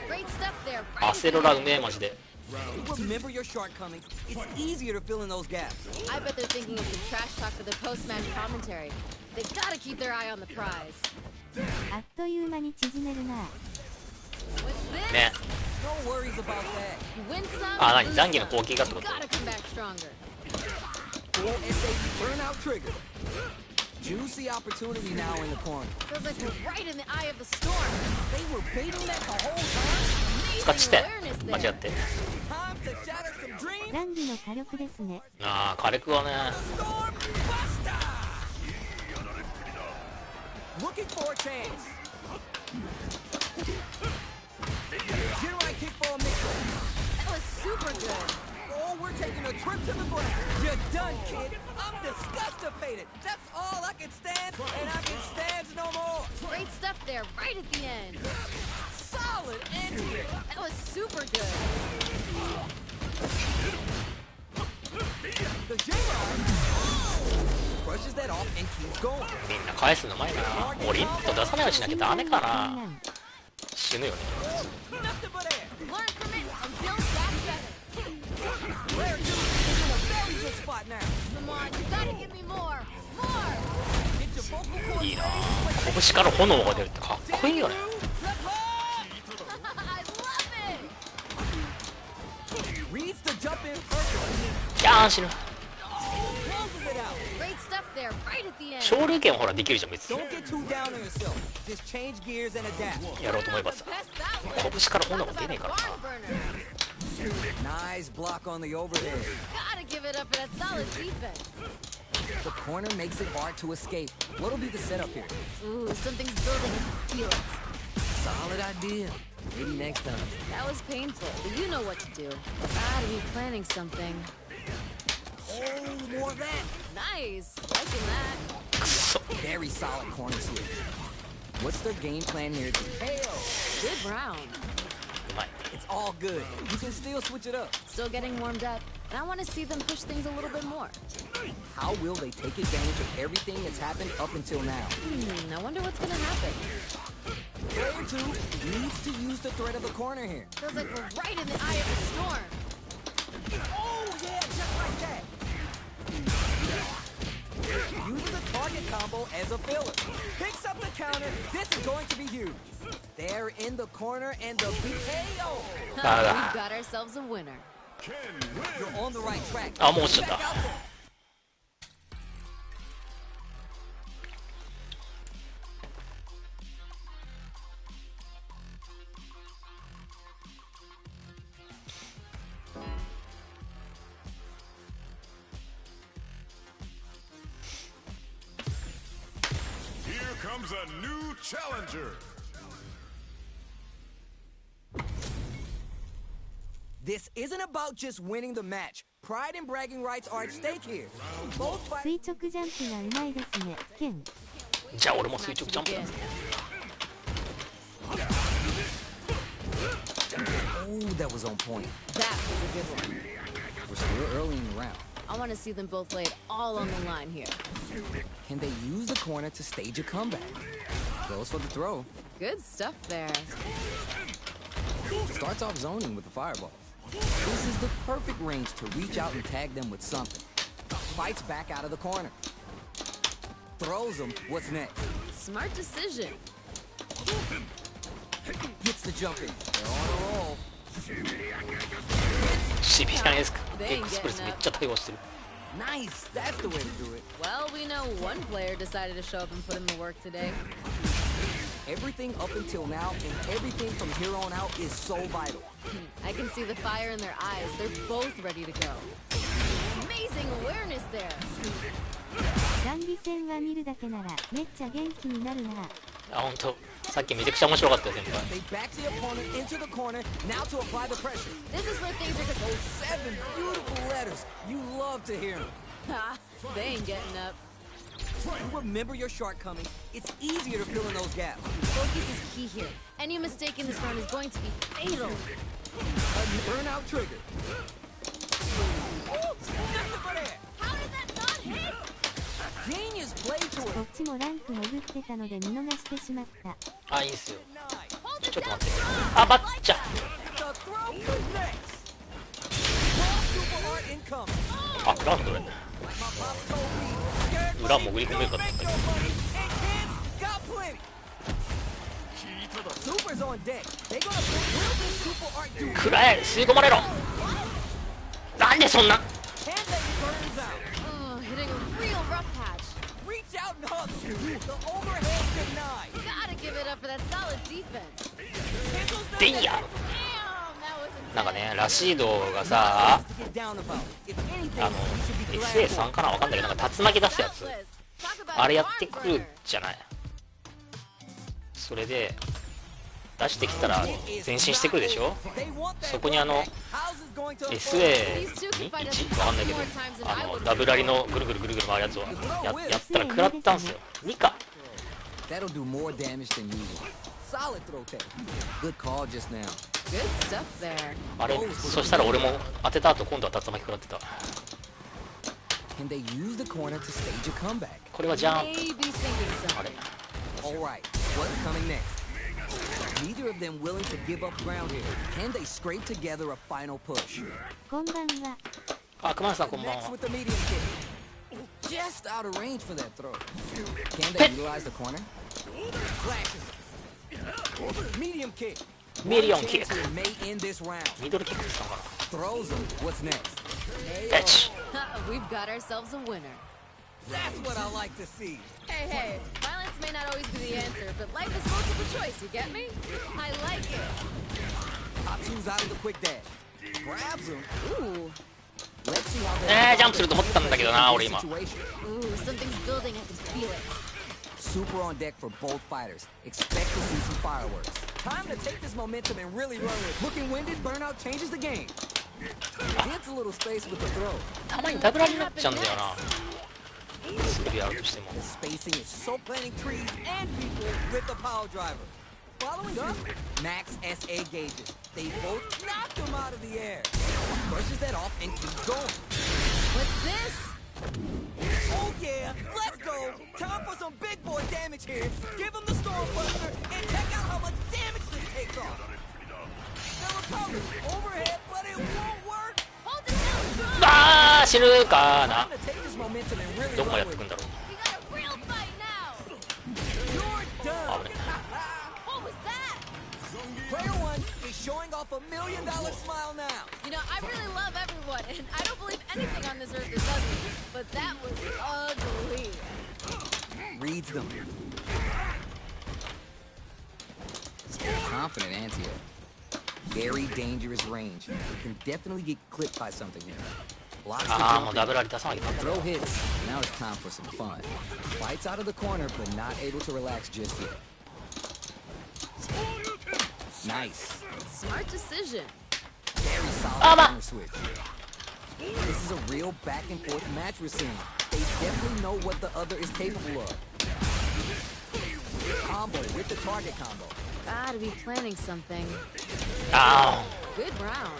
Great stuff there. Right アセロラうめえマジで。 Remember your shortcomings. It's easier to fill in those gaps. I bet they're thinking of some trash talk for their post-match commentary. They've got to keep their eye on the prize. あっという間に縮めるな。 What's this? ね。 No worries about that. You win some, あ、何 lose ザンギの some. 攻撃がってこと？ Gotta come back stronger. Full SAE burnout trigger. Juicy opportunity now in the corner. Feels like we're right in the eye of the storm. They were baiting that the whole time. 使っちって。 Amazing 間 awareness 違って。 Time to shatter some dreams. ザンギの火力ですね。ああ、火力はね。 Storm Buster. Looking for a chance. Get right kick for a mix. That was super good. Oh, we're taking a trip to the ground. You're done, kid. I'm disgustipated. That's all I can stand, and I can stand no more. Great stuff there, right at the end. Solid end here. That was super good. The J-Line crushes that off and keeps going. みんな返すのうまいな。オリンと出さないようにしなきゃダメかな。なん死ぬよね。 Nothing but air. Learn from it and build back better. Player two is in a very good spot now. Come on, you gotta give me more. More. Get your vocal cords いいな ready. 拳から炎が出るってかっこいいよね。 Rep hard. I love it. Reads the jump in perfectly. いやー死ぬ。 Closes it out. Great stuff there, right at the end. 昇竜拳はほらできるじゃん別に。 Don't get too down on yourself. Just change gears and adapt. やろうと思えばさ。 Best that one. 拳から炎 Talk が出 about ね a えから barn な。 burner. Nice block on the overhead. Gotta give it up for that solid defense. The corner makes it hard to escape. What'll be the setup here? Ooh, something's building. I feel it. Solid idea. Maybe next time. That was painful, but you know what to do. Gotta be planning something. Oh, more of that. Nice, liking that. くそ。 Very solid corner switch. What's their game plan here? KO. Good round. うまい。 It's all good. You can still switch it up. Still getting warmed up, and I want to see them push things a little bit more. How will they take advantage of everything that's happened up until now? I wonder what's gonna happen. Player two needs to use the threat of the corner here. Feels like we're right in the eye of the storm. Oh, yeah, just like that. Uses a target combo as a filler. Picks up the counter. This is going to be huge. They're in the corner and the BKO. We've got ourselves a winner. Ken You're wins. on the right track. あ、もう落ちちゃっ Back out た。 there. comes a new challenger. This isn't about just winning the match. Pride and bragging rights are at stake here. Both fight. 垂直ジャンプがうまいですね。ケン。じゃあ俺も垂直ジャンプだ。 Oh, that was on point. That was a good one. We're still early in the round. I want to see them both lay it all on the line here. Can they use the corner to stage a comeback? Goes for the throw. Good stuff there. Starts off zoning with the fireball. This is the perfect range to reach out and tag them with something. Fights back out of the corner. Throws them. What's next? Smart decision. Gets the jump in. They're on a roll. シビアエクスプレスめっちゃ対応してる。 Nice. That's the way to do it. Well, we know one player decided to show up and put in the work today. Everything up until now and everything from here on out is so vital. I can see the fire in their eyes. They're both ready to go. Amazing awareness there. 団理戦は見るだけならめっちゃ元気になるな。あ、ほんと。さっきめちゃくちゃ面白かったよ、先輩。 They back the opponent into the corner. Now to apply the pressure. This is where things are going. Those 7 beautiful letters. You love to hear them. Ha! They ain't getting up. You remember your shortcomings. It's easier to fill in those gaps. Focus is key here. Any mistake in this round is going to be fatal. A burnout trigger. Ooh, nothing but air. How did that not hit? Genius play to こ it. っちもランク潜ってたので見逃してしまった。あ、いいっすよ。 Hold ち it ょっと down 待って。 strong. あ、バッチャ。 The throw is next. Raw super art incoming. あ、ランドレ。 Like my pops told me. Scared 裏 money 潜り込めるか don't と思っ make た no けど。 money. And kids got plenty. Super's on deck. They gonna will this super art do? くらえ、吸い込まれろ。なんでそんな。 Can they burns out? Oh, hitting a real rough patch. Reach out and hug. The overhead denied. Gotta give it up for that solid defense. でいや。 Damn, that was なんか intense. ね、ラシードがさ、 Get down about. If anything, あの you should be glad for. SA3 かなわかんないけど、なんか竜巻出すやつ。 Talk about あれや a って barn くる burner. じゃない。それで出してきたら前進してくるでしょ。 They want that そこにあの How's it going to SA1 わかんないけど、ダブラリのぐるぐるぐるぐる回るやつをやったら食らったんすよ。2か。 That'll do more damage than usual. Solid throw tech. Good call just now. Good stuff there. あれ、そしたら俺も当てた後今度は竜巻食らってた。 Can they use the corner to stage a comeback? これはじゃん。 Maybe thinking あれ something. All right, what's coming next? Neither of them willing to give up ground here. Can they scrape together a final push? こんばんは。あ、熊田さんこんばん Next は。 with the medium kick. Just out of range for that throw. Can they utilize the corner? Flashes. Medium kick. Medium One kick. chance here may end this round. ミドルキックしたのか Throws him. What's next? な。エッチ。 We've got ourselves a winner. That's what I like to see. Hey, hey, violence may not always be the answer, but life is multiple choice, you get me? I like it. Top two's out of the quick dash. Grabs him. Ooh, Let's see how they ジャンプすると思ったんだけどな、俺今。 situation. ooh, something's building, I can feel it. Super on deck for both fighters. Expect to see some fireworks. Time to take this momentum and really run with it. Looking winded, burnout changes the game. Gets a little space with the throw. たまにダブラリになっちゃうんだよな。すぐやるとしても。 The spacing is so planting trees and people with the power driver. Following up, max SA gauges. They both knocked him out of the air. Brushes that off and keeps going. What's this? Oh yeah, let's go. Time for some big boy damage here. Give him the Stormbuster and check out how much damage this takes off. They're recovered overhead, but it won't work. Hold it down strong! あー、死ぬかな。 Time to take this momentum and really どこまで run やってく with んだろう。 We got a real fight now! You're done. What was that? Player one is showing off $1 million smile now. You know, I really love everyone, and I don't believe anything on this earth is ugly, but that was ugly. Reads them. Confident anti-air. Very dangerous range. Can definitely get clipped by something here. Blocks the ああ、 jump もう in. ダブルあり出さなきゃいけない。 Throw hits. Now it's time for some fun. Fights out of the corner, but not able to relax just yet. Nice. Smart decision. Very solid Ah, counter switch. This is a real back and forth match we're seeing. They definitely know what the other is capable of. Combo with the target combo. Gotta be planning something. あ Good round.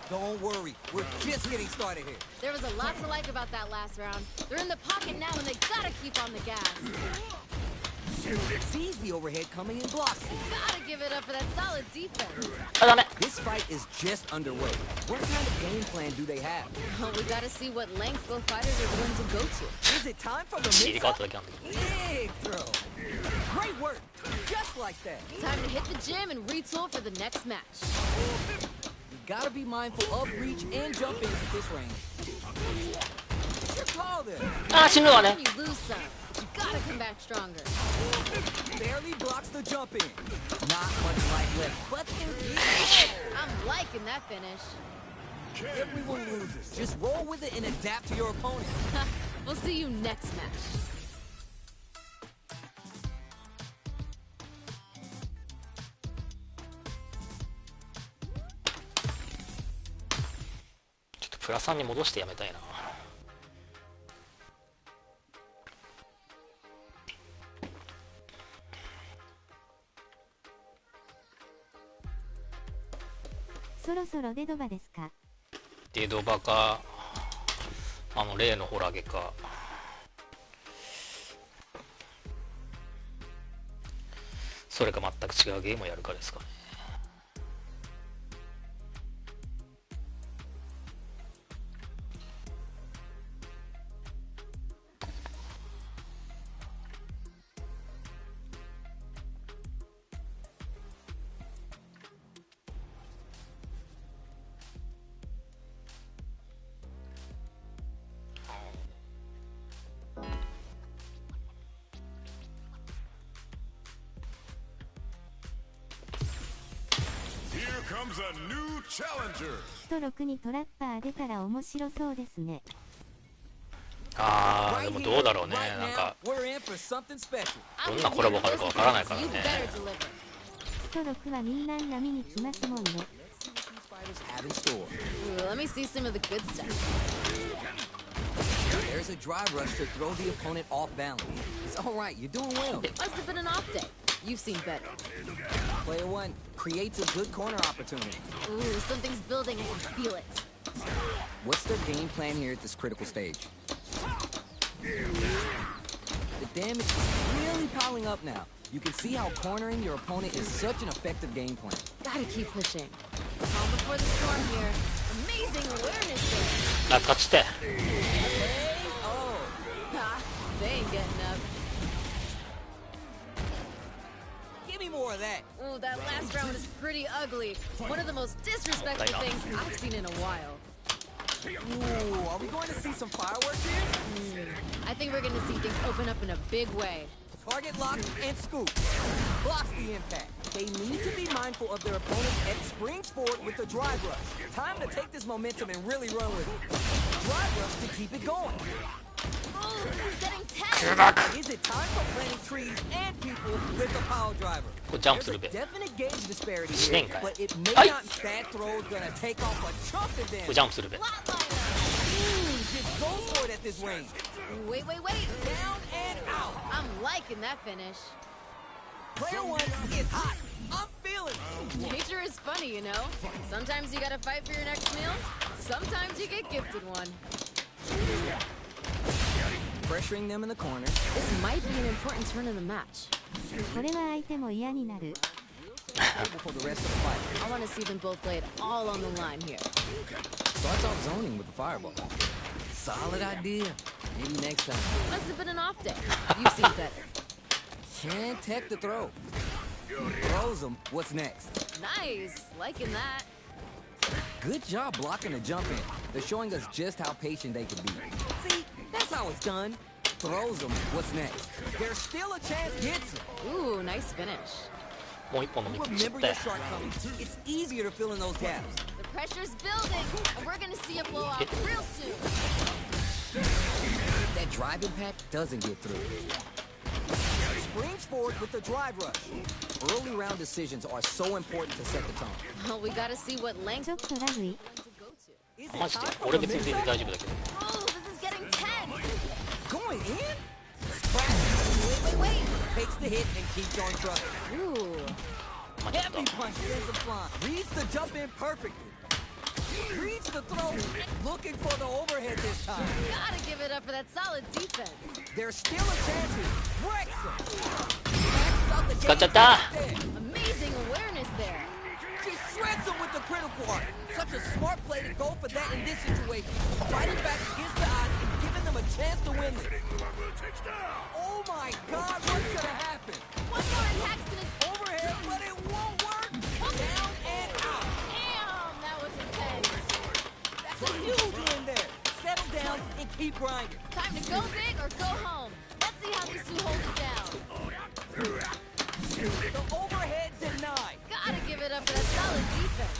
Don't worry, we're just getting started here. There was a lot to like about that last round. They're in the pocket now and they gotta keep on the gas. Sees the overhead coming and blocks it. Gotta give it up for that solid defense. あ、ダメ。 This fight is just underway. What kind of game plan do they have? Well, we gotta see what length both fighters are willing to go to. Is it time for the 切り替わ mix-up? っただけなんだけど。 Big throw. Great work. Just like that. Time to hit the gym and retool for the next match. You gotta be mindful of reach and jump ins at this range. What's your call there? あー、死ぬわ Then ね。 you lose some, but you gotta come back stronger. Barely blocks the jump in. Not much life left, but I'm liking that finish. everyone loses. Just roll with it and adapt to your opponent. We'll see you next match. ちょっとプラ3に戻してやめたいな。そろそろデドバですか？デドバか、例のホラゲか。それか全く違うゲームをやるかですかね。Here comes a new challenger. スト6にトラッパー出たら面白そうですね。あー、で Right も here, どうだろうね。 right なん now, か we're in for something special. どんなコラボがあるかわからないからね。 You better deliver. スト6はみんな波に来ますもんね。 These fighters have in store. Ooh, let me see some of the good stuff. There's a drive rush to throw the opponent off balance. It's all right, you're doing well. Must have been an off day. You've seen better. Player one creates a good corner opportunity. Ooh, something's building. I can feel it. What's their game plan here at this critical stage? The damage is really piling up now. You can see how cornering your opponent is such an effective game plan. Gotta keep pushing. Calm before the storm here. Amazing awareness there. なんか勝ちて。 Oh, Ha! They ain't getting up. give me more of that. Ooh, that last round is pretty ugly. One of the most disrespectful things I've seen in a while. Ooh, are we going to see some fireworks here? I think we're gonna see things open up in a big way. Target lock and scoop. Blocks the impact. They need to be mindful of their opponent's edge springs forward with the drive rush. Time to take this momentum and really run with it. Drive rush to keep it going. Oh, this is getting tense. Is it time for planting trees and people with the power driver? これジャンプす There's る a べ。 definite gauge disparity here, しねんかい。 but it may Ay. not bad throw is gonna take off a chunk of これ damage. ジャンプするべ。 Flatliner. Just go for it at this range. Wait, wait, wait. Down and out. I'm liking that finish. Player one is hot. I'm feeling it. Nature is funny, you know? Sometimes you gotta fight for your next meal. Sometimes you get gifted one. Pressuring them in the corner. This might be an important turn in the match. これは相手も嫌になる。 For the rest of the fight. I want to see them both lay it all on the line here. Starts off zoning with the fireball. Solid idea. Maybe next time. Must have been an off day. You've seen better. Can't tech the throw. Throws him. What's next? Nice. Liking that. Good job blocking the jump in. They're showing us just how patient they can be. See, that's how it's done. Throws him. What's next? There's still a chance gets him. Ooh, nice finish. もう一本の道切っ Remember て your。shortcomings. It's easier to fill in those gaps. The pressure's building, and we're gonna see it blow out real soon. That drive impact doesn't get through. Springs forward with the drive rush. Early round decisions are so important to set the tone. Well, we gotta see what length ちょっとラグい to go to. Is it マジで time for 俺 the 別に全然 mix-up? 大丈夫だけど。 Oh, this is getting tense. Going in? Wait, wait, Takes the hit and keeps on trucking. wait. Ooh. まあちょっと Heavy punch sends the flying. Reads the jump in perfectly. Reads the throw. Looking for the overhead this time. Gotta give it up for that solid defense. There's still a chance here. Wrecks him. Maxes out the 使っちゃっ game た。 instead. Amazing awareness there. She shreds him with the critical art. Such a smart play to go for that in this situation. Fighting back against the odds and giving them a chance to win this. Oh my God, what's gonna happen? One more attacks and it's Overhead, but it won't work. Down and out. damn. That was intense. That's a huge win there. Settle down and keep grinding. Time to go big or go home. Let's see how these two hold it down. The overhead denied. Gotta give it up for that solid defense.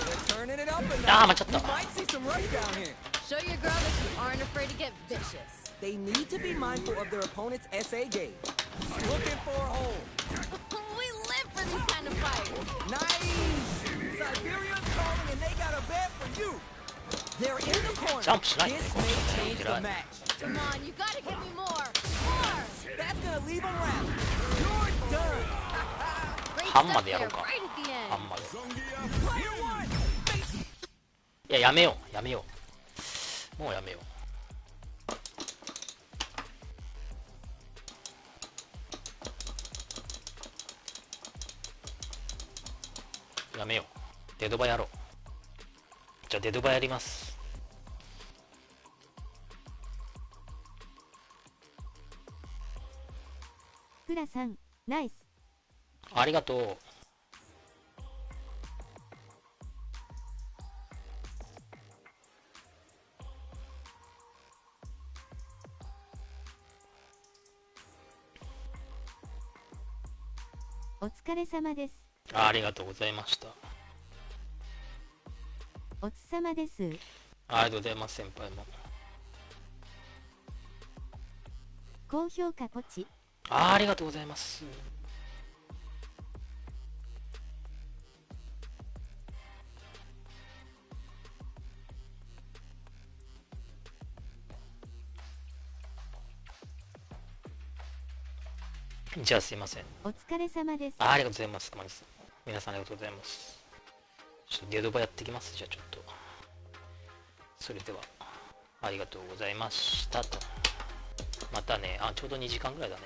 They're turning it up a Ah, notch. machata. We might see some rush down here. Show your girl that you aren't afraid to get vicious. They need to be mindful of their opponent's SA game. Looking for a hole. We live for these kind of fights. Nice. Siberia's calling and they got a bet for you. They're in the corner. Jump slide. This may change the match. Come on, you gotta give me more. More. That's gonna leave them wrapped. You're done. Great ハンマ stuff ーでやろ there, うか。 right at the ハ end. ンマーで。 Player one. Face いや、やめよう。やめよう。もうやめよう。やめよう。デドバやろう。じゃあデドバやります。フラさんナイスありがとう。お疲れ様ですありがとうございました。おつさまですありがとうございます、先輩も。高評価ポチありがとうございます。じゃあすいません。お疲れ様ですありがとうございます。皆さんありがとうございます。ちょっとデドバやってきます。じゃあちょっと。それでは、ありがとうございましたと。またね、ちょうど2時間ぐらいだね。